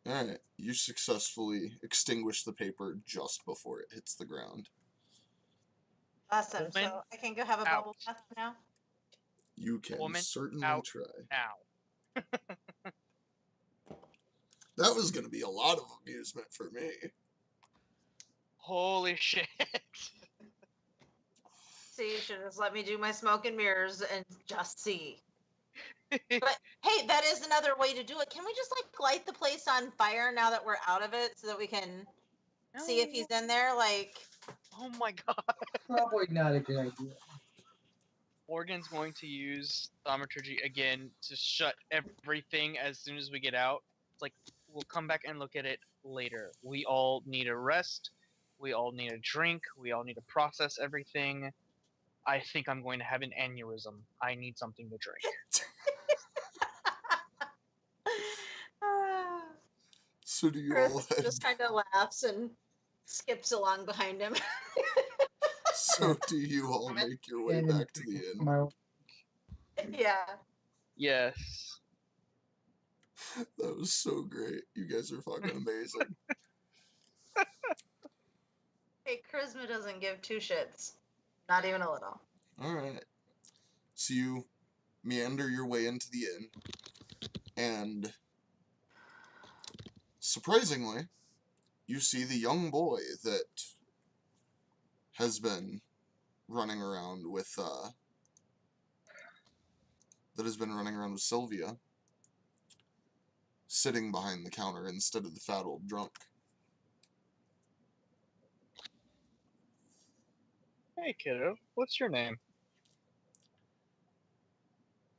Alright, you successfully extinguish the paper just before it hits the ground. Awesome. Woman So I can go have a out. bubble bath now? You can Woman certainly out try. now. That was going to be a lot of amusement for me. Holy shit. See, you should have just let me do my smoke and mirrors and just see. But hey, that is another way to do it. Can we just like light the place on fire now that we're out of it so that we can see if he's in there? Like, Oh my god. Probably not a good idea. Morgan's going to use thaumaturgy again to shut everything as soon as we get out. It's like, we'll come back and look at it later. We all need a rest. We all need a drink. We all need to process everything. I think I'm going to have an aneurysm. I need something to drink. So do you all Chris head? just kind of laughs and skips along behind him. So do you all make your way And then back to the inn? my Yeah. Yes. That was so great. You guys are fucking amazing. Hey, charisma doesn't give two shits. Not even a little. Alright. So you meander your way into the inn, and surprisingly, you see the young boy that has been running around with Sylvia, sitting behind the counter instead of the fat old drunk. Hey, kiddo. What's your name?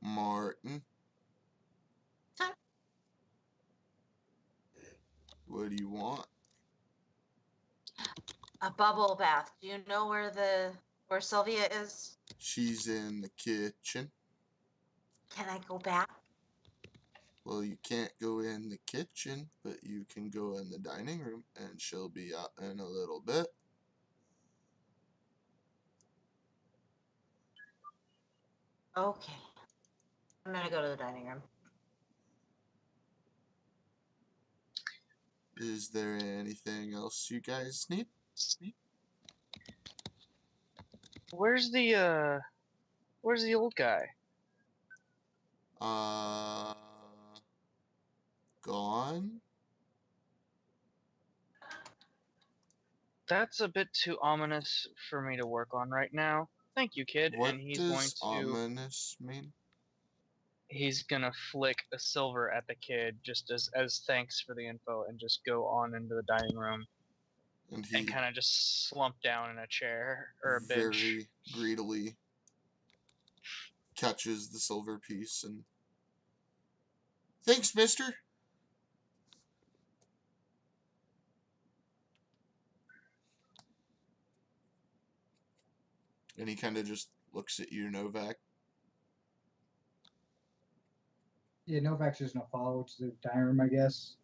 Martin. Huh? What do you want? A bubble bath. Do you know where Sylvia is? She's in the kitchen. Can I go back? Well, you can't go in the kitchen, but you can go in the dining room, and she'll be out in a little bit. Okay. I'm gonna go to the dining room. Is there anything else you guys need? Where's the old guy? Gone? That's a bit too ominous for me to work on right now. Thank you, kid. What And he's going does to ominous mean? he's gonna flick a silver at the kid just as thanks for the info and just go on into the dining room And and he kind of just slump down in a chair or a bench. very greedily catches the silver piece and... Thanks, mister! And he kind of just looks at you, Novak. Yeah, Novak's just gonna follow to the dining room, I guess.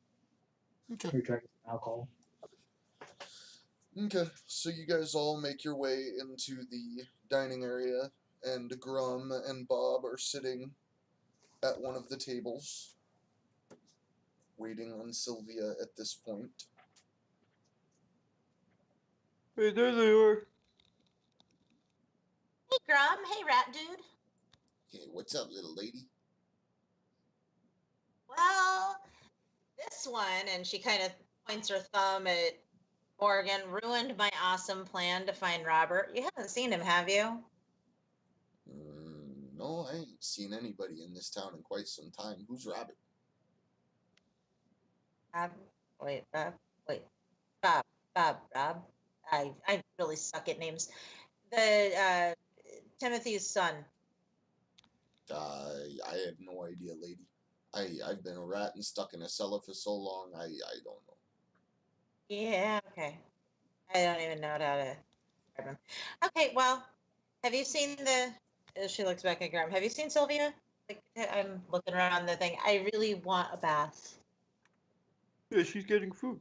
Okay. Maybe try to get some alcohol. Okay, so you guys all make your way into the dining area, and Grum and Bob are sitting at one of the tables, waiting on Sylvia at this point. Hey, there they are. Hey, Grum. Hey, rat dude. Hey, what's up, little lady? Well, this one, and she kind of points her thumb at Morgan, ruined my awesome plan to find Robert. You haven't seen him, have you? No, I ain't seen anybody in this town in quite some time. Who's Robert? Bob, wait, Bob, wait, Rob. I really suck at names. The Timothy's son. I have no idea, lady. I've been a rat and stuck in a cellar for so long, I don't know. Yeah, okay. I don't even know how to describe him. Okay, well, have you seen she looks back at Graham. Have you seen Sylvia? Like, I'm looking around the thing. I really want a bath. Yeah, she's getting food.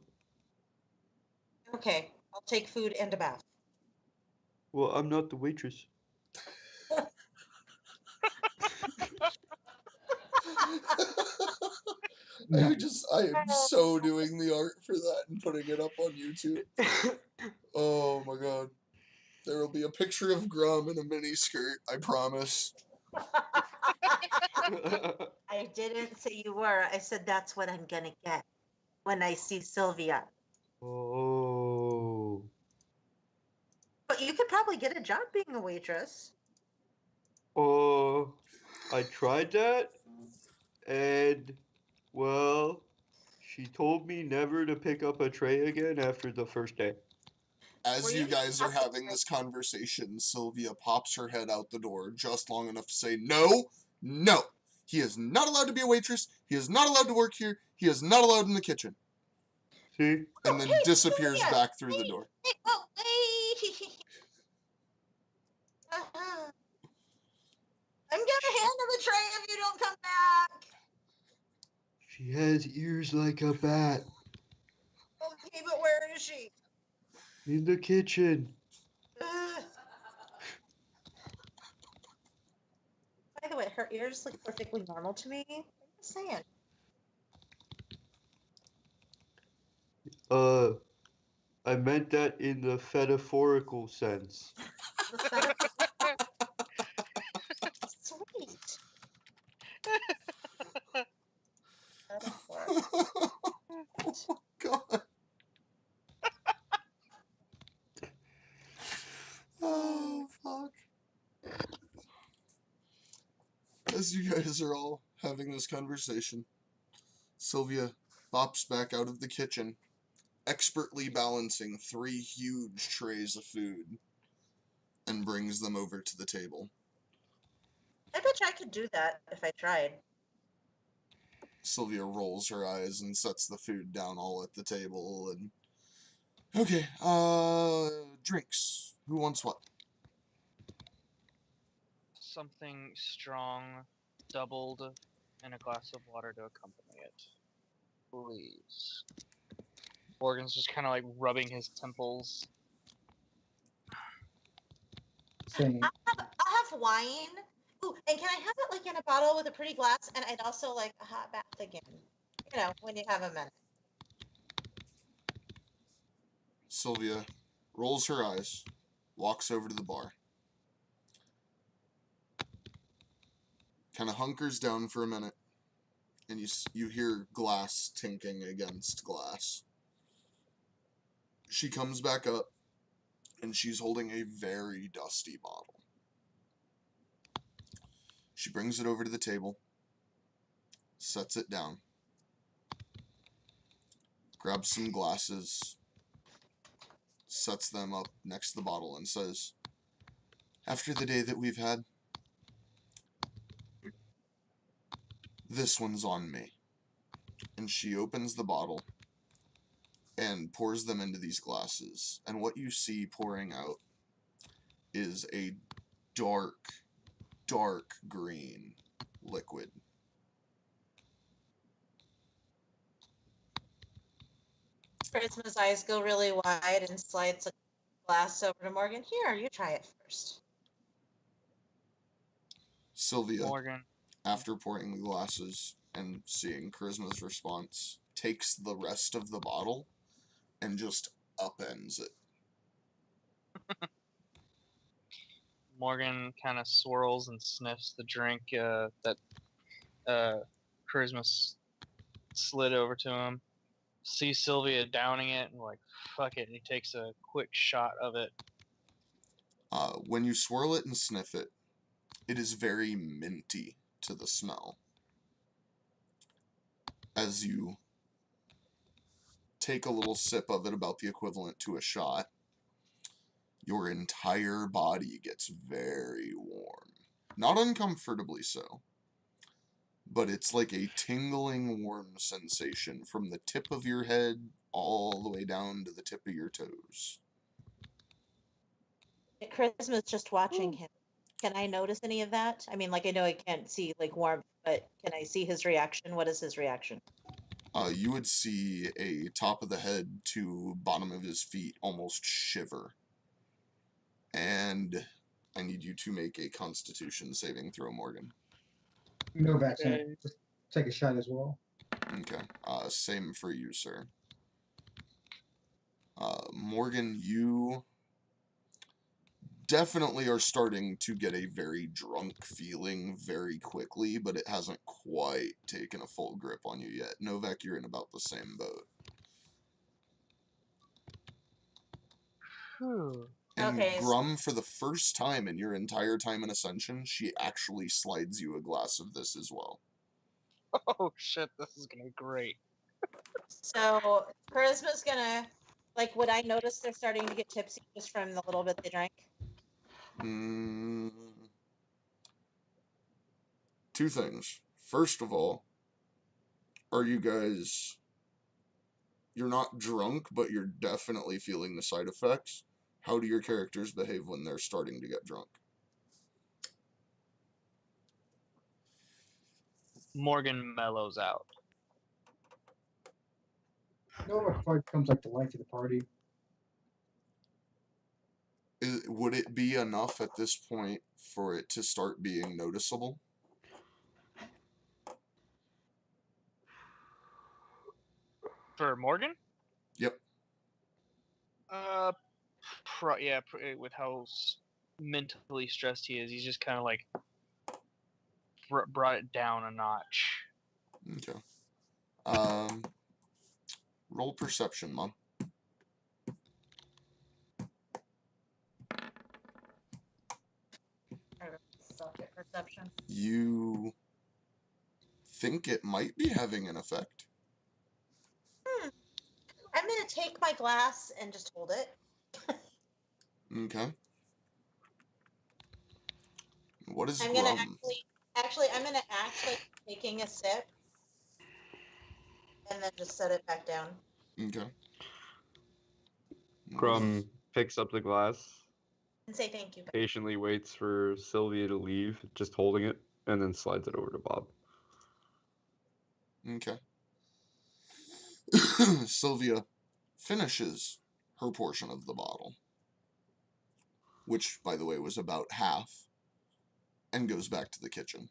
Okay, I'll take food and a bath. Well, I'm not the waitress. No. I am so doing the art for that and putting it up on YouTube. Oh my god. There will be a picture of Grum in a mini skirt, I promise. I didn't say you were. I said that's what I'm gonna get when I see Sylvia. Oh. But you could probably get a job being a waitress. Oh. I tried that, and, well, she told me never to pick up a tray again after the first day. As Were you you guys are happy having to- this conversation, Sylvia pops her head out the door just long enough to say, "No, no. He is not allowed to be a waitress. He is not allowed to work here. He is not allowed in the kitchen." See? Oh, And then hey, disappears Sylvia! back through the Hey, door. hey, oh, hey! Uh-huh. I'm gonna handle the tray if you don't come back. She has ears like a bat. Okay, but where is she? In the kitchen. Ugh. By the way, her ears look perfectly normal to me. I'm just saying. I meant that in the metaphorical sense. Sweet. Oh god. Oh fuck. As you guys are all having this conversation, Sylvia pops back out of the kitchen, expertly balancing 3 huge trays of food, and brings them over to the table. I bet you I could do that if I tried. Sylvia rolls her eyes and sets the food down all at the table and okay, drinks. Who wants what? Something strong, doubled, and a glass of water to accompany it. Please. Morgan's just kind of like rubbing his temples. Same. I'll have wine. Ooh, and can I have it like in a bottle with a pretty glass? And I'd also like a hot bath again. You know, when you have a minute. Sylvia rolls her eyes, walks over to the bar, kind of hunkers down for a minute, and you hear glass tinking against glass. She comes back up, and she's holding a very dusty bottle. She brings it over to the table, sets it down, grabs some glasses, sets them up next to the bottle, and says, "After the day that we've had, this one's on me." And she opens the bottle and pours them into these glasses. And what you see pouring out is a dark, dark green liquid. Charisma's eyes go really wide and slides a glass over to Morgan. Here, you try it first. Sylvia, Morgan. after pouring the glasses and seeing Charisma's response, takes the rest of the bottle and just upends it. Morgan kind of swirls and sniffs the drink that Charisma slid over to him. Sees Sylvia downing it and like, fuck it, and he takes a quick shot of it. When you swirl it and sniff it, it is very minty to the smell. As you take a little sip of it, about the equivalent to a shot, your entire body gets very warm. Not uncomfortably so, but it's like a tingling warm sensation from the tip of your head all the way down to the tip of your toes. Charisma's just watching him. Can I notice any of that? I mean, like, I know I can't see, like, warmth, but can I see his reaction? What is his reaction? You would see a top of the head to bottom of his feet almost shiver. And I need you to make a Constitution saving throw, Morgan. No vaccine. Okay. Just take a shot as well. Okay. Same for you, sir. Morgan, you definitely are starting to get a very drunk feeling very quickly, but it hasn't quite taken a full grip on you yet. Novak, you're in about the same boat. And Okay. Grum, for the first time in your entire time in Ascension, she actually slides you a glass of this as well. Oh shit, this is gonna be great. So Charisma's gonna, like, would I notice they're starting to get tipsy just from the little bit they drank? Two things. First of all, are you guys... You're not drunk, but you're definitely feeling the side effects. How do your characters behave when they're starting to get drunk? Morgan mellows out. Nova quite becomes like the life of the party. Would it be enough at this point for it to start being noticeable? For Morgan? Yep. Yeah, with how mentally stressed he is, he's just kind of like brought it down a notch. Okay. Roll perception, Mom. I suck at perception. You think it might be having an effect? I'm gonna take my glass and just hold it. Okay. What is I'm Grum? gonna I'm gonna actually taking a sip and then just set it back down. Okay. Grum picks up the glass, And say thank you. patiently waits for Sylvia to leave, just holding it, and then slides it over to Bob. Okay. Sylvia finishes her portion of the bottle, which, by the way, was about half, and goes back to the kitchen.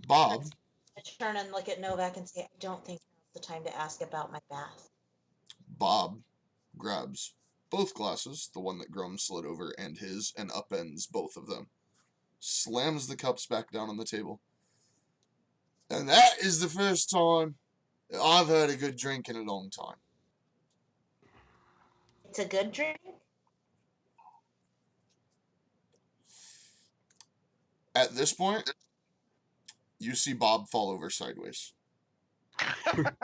Bob. I turn and look at Novak and say, I don't think now's the time to ask about my bath. Bob grabs both glasses, the one that Grum slid over and his, and upends both of them. Slams the cups back down on the table. And that is the first time I've had a good drink in a long time. It's a good drink? At this point, you see Bob fall over sideways. At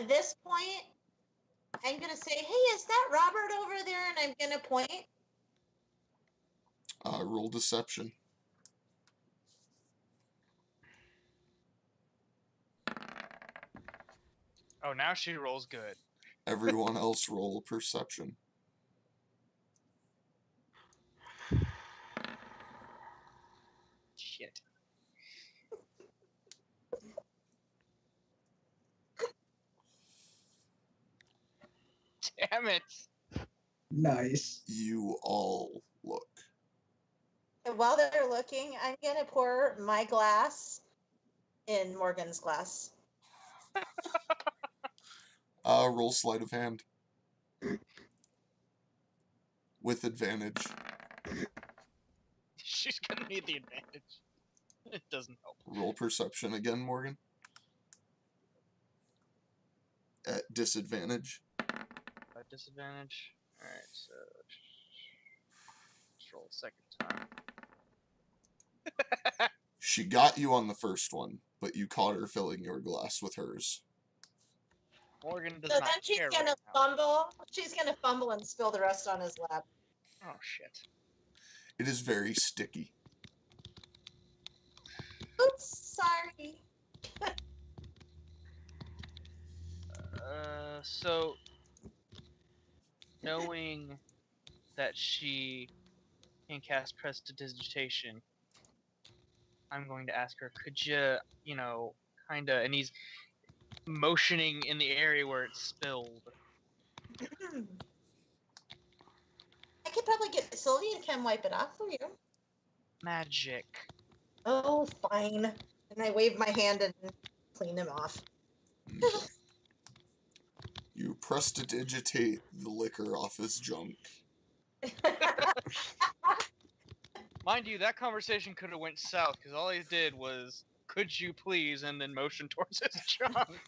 this point, I'm going to say, hey, is that Robert over there? And I'm going to point. Roll deception. Oh, now she rolls good. Everyone else roll perception. Shit. Damn it. Nice. You all look. And while they're looking, I'm going to pour my glass in Morgan's glass. Roll sleight of hand. With advantage. She's gonna need the advantage. It doesn't help. Roll perception again, Morgan. At disadvantage. Disadvantage. Alright, so let's roll a second time. She got you on the first one, but you caught her filling your glass with hers. Morgan does So not then she's care going to right now. fumble. She's going to fumble and spill the rest on his lap. Oh shit. It is very sticky. Oops, sorry. So knowing that she can cast prestidigitation, I'm going to ask her, could you, kinda, and he's motioning in the area where it's spilled. I could probably get Sylvia to come wipe it off for you. Magic. Oh, fine. And I wave my hand and clean him off. Okay. You prestidigitate the liquor off his junk. Mind you, that conversation could have went south because all he did was, "Could you please?" and then motion towards his junk.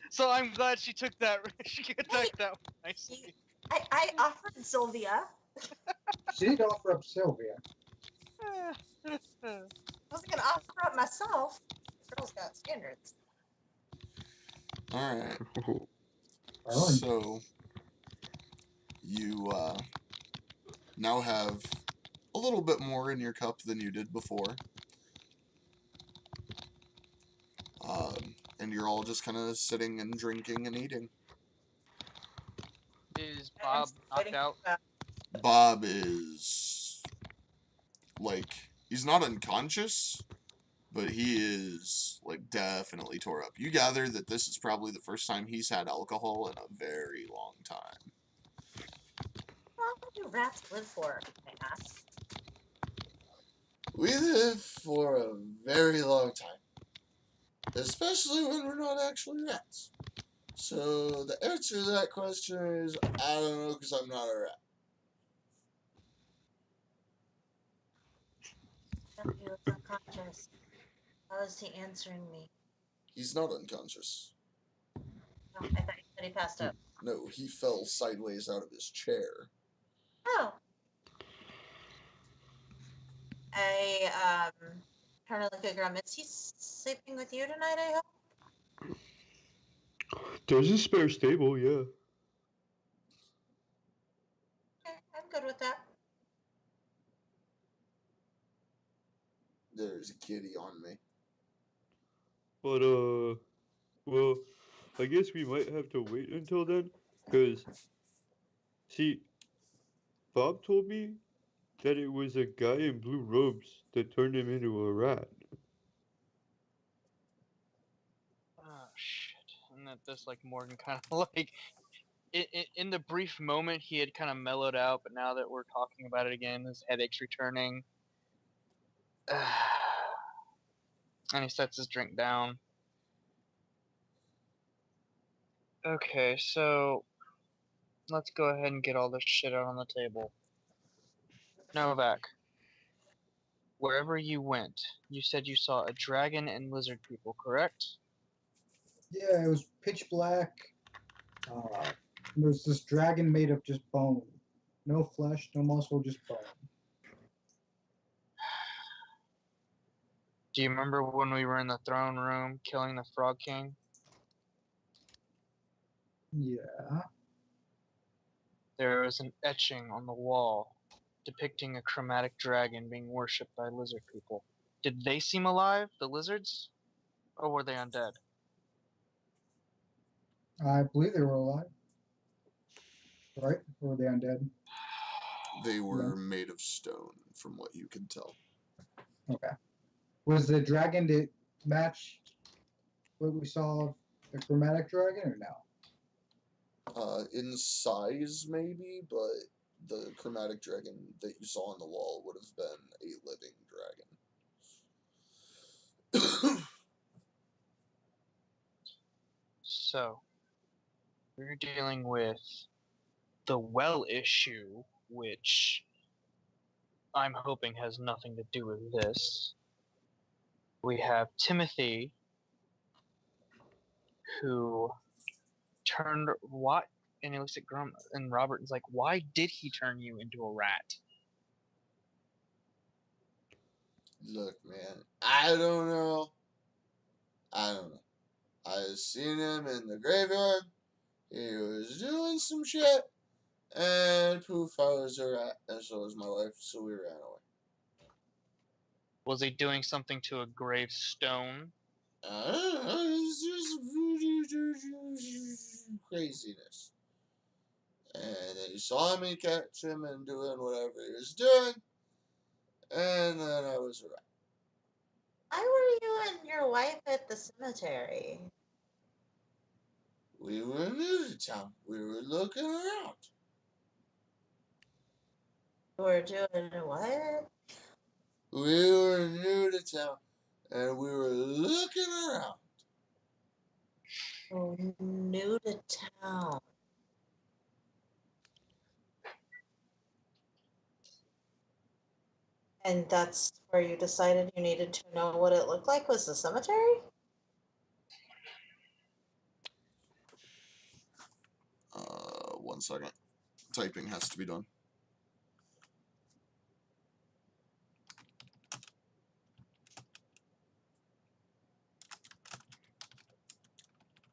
So I'm glad she took that. She took that one nicely. I offered Sylvia. She did offer up Sylvia. I wasn't gonna offer up myself. Girl's got standards. Alright, Oh, so you now have a little bit more in your cup than you did before. And you're all just kind of sitting and drinking and eating. Is Bob knocked out? Bob is, like, he's not unconscious, but he is, like, definitely tore up. You gather that this is probably the first time he's had alcohol in a very long time. How long do rats live for? I asked. We live for a very long time. Especially when we're not actually rats. So the answer to that question is, I don't know, because I'm not a rat. He was unconscious. How is he answering me? He's not unconscious. Oh, I thought you said he passed out. No, he fell sideways out of his chair. Oh. I trying to look at Grum. Is he sleeping with you tonight, I hope? There's a spare stable, yeah. Okay, I'm good with that. There's a kitty on me. But, well, I guess we might have to wait until then, because, see, Bob told me that it was a guy in blue robes that turned him into a rat. Oh shit! And that this like Morgan kind of like in the brief moment he had kind of mellowed out, but now that we're talking about it again, his headache's returning. And he sets his drink down. Okay, so let's go ahead and get all this shit out on the table. Novak, wherever you went, you said you saw a dragon and lizard people, correct? yeah, it was pitch black. There's this dragon made of just bone. No flesh, no muscle, just bone. Do you remember when we were in the throne room killing the Frog King? Yeah. There was an etching on the wall depicting a chromatic dragon being worshipped by lizard people. Did they seem alive, the lizards? Or were they undead? I believe they were alive. Right? Or were they undead? They were made of stone, from what you can tell. Okay. Was the dragon to match what we saw of the chromatic dragon or no? In size, maybe, but the chromatic dragon that you saw on the wall would have been a living dragon. So, we're dealing with the well issue, which I'm hoping has nothing to do with this. We have Timothy, who turned what? And he looks at Grum and Robert is like, "Why did he turn you into a rat?" Look, man, I don't know. I seen him in the graveyard. He was doing some shit. And poof, I was a rat. And so was my wife, so we ran away. Was he doing something to a gravestone? I don't know, it's just voodoo craziness. And then you saw me catch him and doing whatever he was doing. And then I was a rat. Why were you and your wife at the cemetery? We were new to town. We were looking around. You were doing what? We were new to town, and we were looking around. Oh, new to town. And that's where you decided you needed to know what it looked like was the cemetery? One second. Typing has to be done.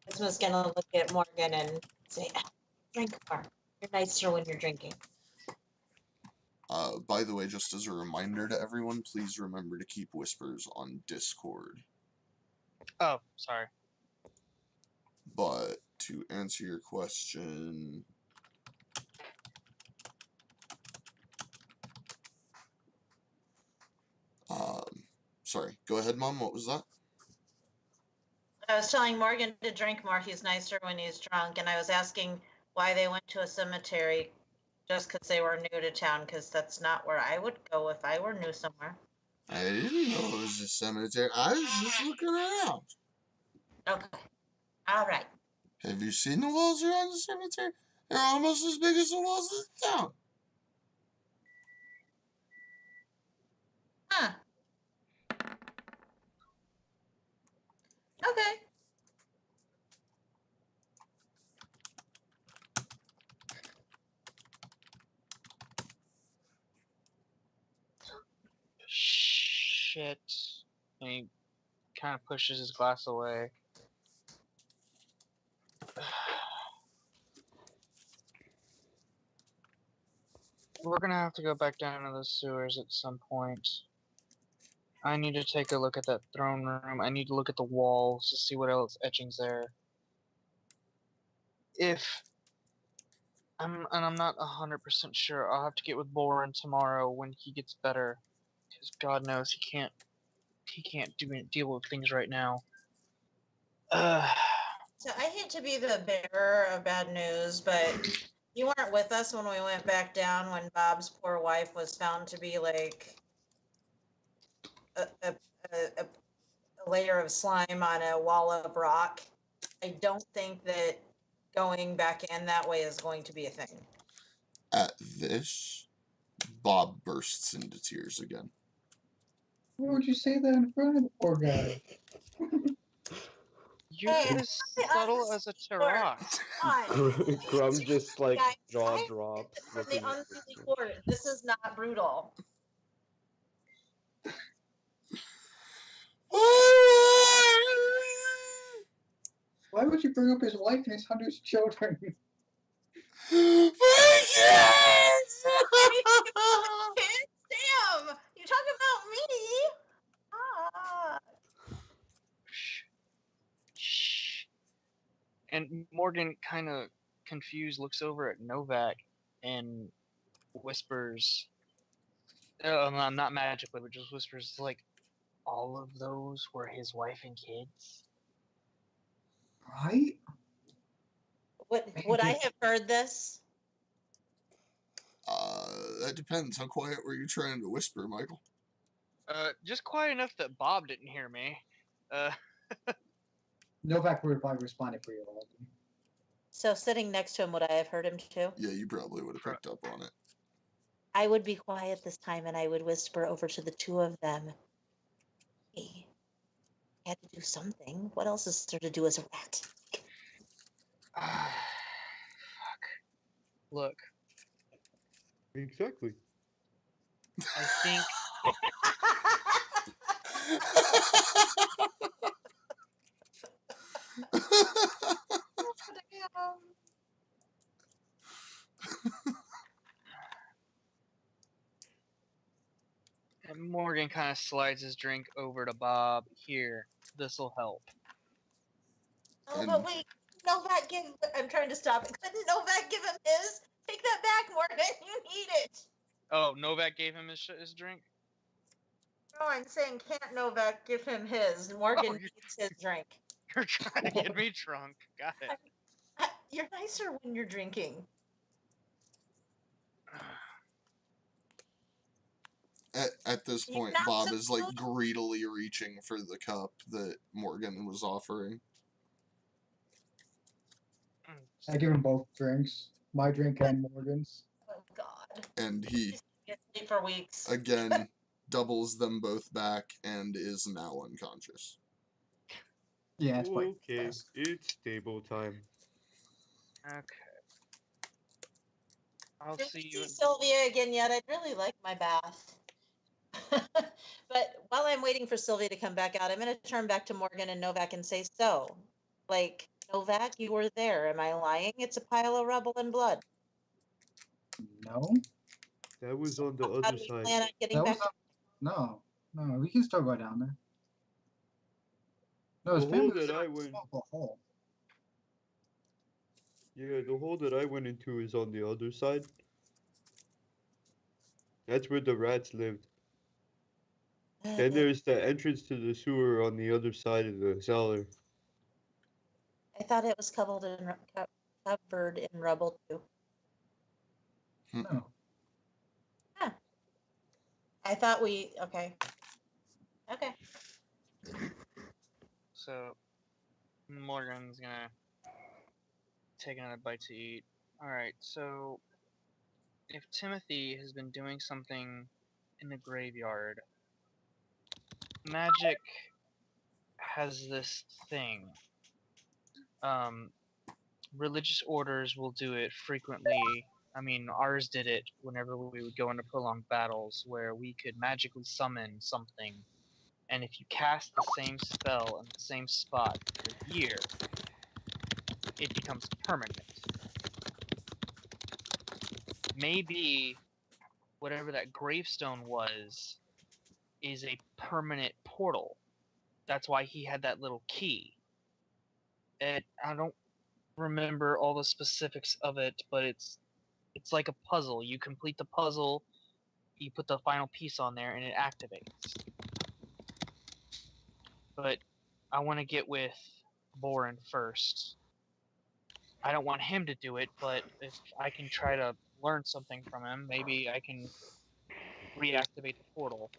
Christmas gonna look at Morgan and say, drink more. You're nicer when you're drinking. By the way, just as a reminder to everyone, please remember to keep Whispers on Discord. Oh, sorry. But to answer your question, sorry, go ahead, Mom. What was that? I was telling Morgan to drink more. He's nicer when he's drunk. And I was asking why they went to a cemetery just because they were new to town, because that's not where I would go if I were new somewhere. I didn't know it was a cemetery. I was just looking around. Okay. All right. Have you seen the walls around the cemetery? They're almost as big as the walls of the town. Huh. Okay. Shit. And he kind of pushes his glass away. We're gonna have to go back down to the sewers at some point. I need to take a look at that throne room. I need to look at the walls to see what else etchings there. I'm not 100% sure. I'll have to get with Boren tomorrow when he gets better, because God knows he can't deal with things right now. So I hate to be the bearer of bad news, but you weren't with us when we went back down when Bob's poor wife was found to be like a layer of slime on a wall of rock. I don't think that going back in that way is going to be a thing. At this, Bob bursts into tears again. Why would you say that in front of the poor guy? You're Hey, as subtle as a Tarot. Grum just like Guys, jaw I drops. from the looking at unruly Victor. court. This is not brutal. Why would you bring up his wife and his 100 children? Damn! You talk about me. Ah. Shh. And Morgan, kind of confused, looks over at Novak and whispers, not magically, but just whispers, like, all of those were his wife and kids? Right? Would I have heard this? That depends. How quiet were you trying to whisper, Michael? Just quiet enough that Bob didn't hear me. Novak would have probably responded for you. So sitting next to him, would I have heard him too? Yeah, you probably would have picked up on it. I would be quiet this time and I would whisper over to the two of them. Hey, I had to do something. What else is there to do as a rat? Fuck. Look, Exactly. I think and Morgan kind of slides his drink over to Bob. Here, this'll help. Oh, And- but wait, Novak give. I'm trying to stop it. Couldn't Novak give him his? Take that back, Morgan. You need it. Oh, Novak gave him his drink? No, I'm saying can't Novak give him his? Morgan Oh, needs his drink. You're trying to get me drunk. Got it. You're nicer when you're drinking. At this You're point, not Bob is like supposed- greedily reaching for the cup that Morgan was offering, I give them both drinks. My drink and Morgan's. Oh God. and he He's gonna sleep for weeks. again doubles them both back and is now unconscious. Yeah, it's probably Okay, best. it's stable time. Okay. I'll Did see we you. see Sylvia again yet? I'd really like my bath. But while I'm waiting for Sylvia to come back out, I'm going to turn back to Morgan and Novak and say, so, like, Novak, you were there. Am I lying? It's a pile of rubble and blood. No, That was on the How other do we side. plan on getting that was back to no. We can still go down there. No, his The family hole was that in I a went, small hole. yeah, the hole that I went into is on the other side. That's where the rats lived. Then there's the entrance to the sewer on the other side of the cellar. I thought it was covered in rubble, too. No. I thought okay. Okay. So Morgan's gonna take another bite to eat. Alright, so if Timothy has been doing something in the graveyard, magic has this thing. Religious orders will do it frequently. I mean, ours did it whenever we would go into prolonged battles where we could magically summon something, and if you cast the same spell in the same spot for a year, it becomes permanent. Maybe whatever that gravestone was is a permanent portal. That's why he had that little key. I don't remember all the specifics of it, but it's like a puzzle. You complete the puzzle, you put the final piece on there, and it activates. But I want to get with Boren first. I don't want him to do it, but if I can try to learn something from him, maybe I can reactivate the portal.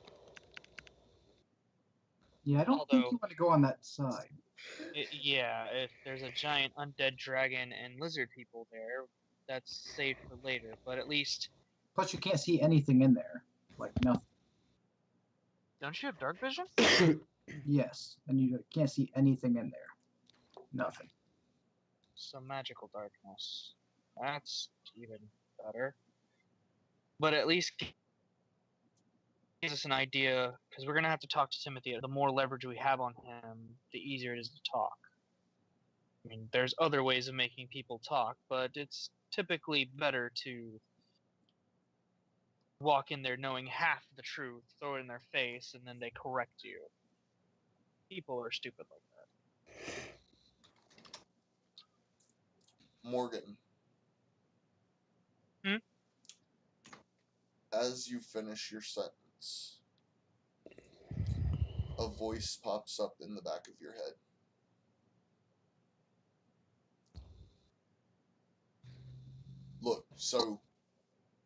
Yeah, I don't think you Although, want to go on that side. yeah, if there's a giant undead dragon and lizard people there, that's safe for later. But at least, Plus, you can't see anything in there. Like nothing. don't you have dark vision? Yes, and you can't see anything in there. Nothing. Some magical darkness. That's even better. But at least gives us an idea, because we're going to have to talk to Timothy. The more leverage we have on him, the easier it is to talk. I mean, there's other ways of making people talk, but it's typically better to walk in there knowing half the truth, throw it in their face, and then they correct you. People are stupid like that. Morgan. Hmm? As you finish your sentence, a voice pops up in the back of your head. Look, so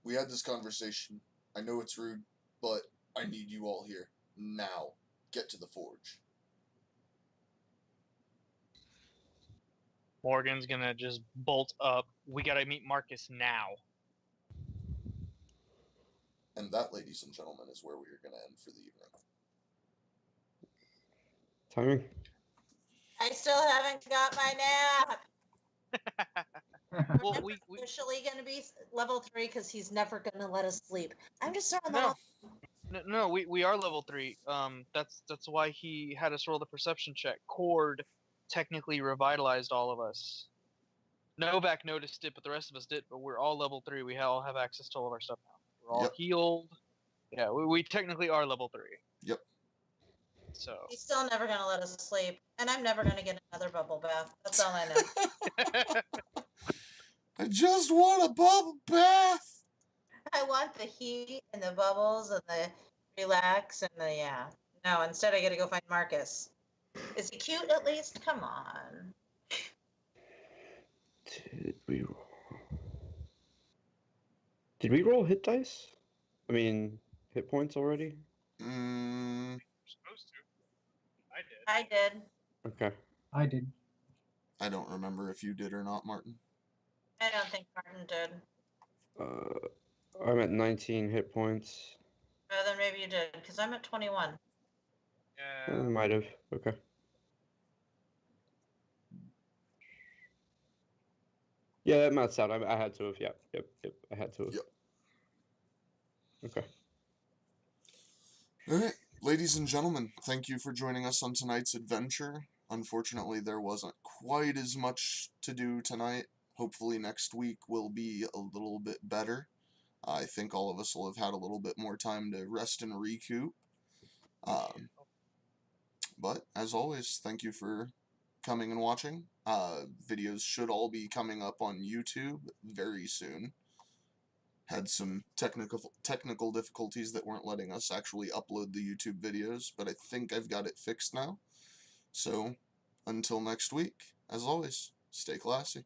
we had this conversation. I know it's rude, but I need you all here. Now. Get to the forge. Morgan's gonna just bolt up. We gotta meet Marcus now. And that, ladies and gentlemen, is where we are going to end for the evening. Timing? I still haven't got my nap. Well, Remember, we officially going to be level 3 because he's never going to let us sleep. I'm just throwing that no. out. No, we are level 3. That's why he had us roll the perception check. Cord technically revitalized all of us. Novak noticed it, but the rest of us did. But we're all level 3. We all have access to all of our stuff now. We're all Yep. healed. Yeah, we technically are level 3. Yep. So He's still never going to let us sleep. And I'm never going to get another bubble bath. That's all I know. I just want a bubble bath! I want the heat and the bubbles and the relax and the, yeah. No, instead I got to go find Marcus. Is he cute at least? Come on. Did we roll hit dice? I mean, hit points already? Mm, You're supposed to. I did. I did. Okay. I did. I don't remember if you did or not, Martin. I don't think Martin did. I'm at 19 hit points. Then maybe you did, because I'm at 21. I Yeah. might have. Okay. Yeah, that maths out. I had to have. Yep. I had to have. Yep. Okay. All right, ladies and gentlemen, thank you for joining us on tonight's adventure. Unfortunately, there wasn't quite as much to do tonight. Hopefully, next week will be a little bit better. I think all of us will have had a little bit more time to rest and recoup. But as always, thank you for coming and watching. Videos should all be coming up on YouTube very soon. Had some technical difficulties that weren't letting us actually upload the YouTube videos, but I think I've got it fixed now. So, until next week, as always, stay classy.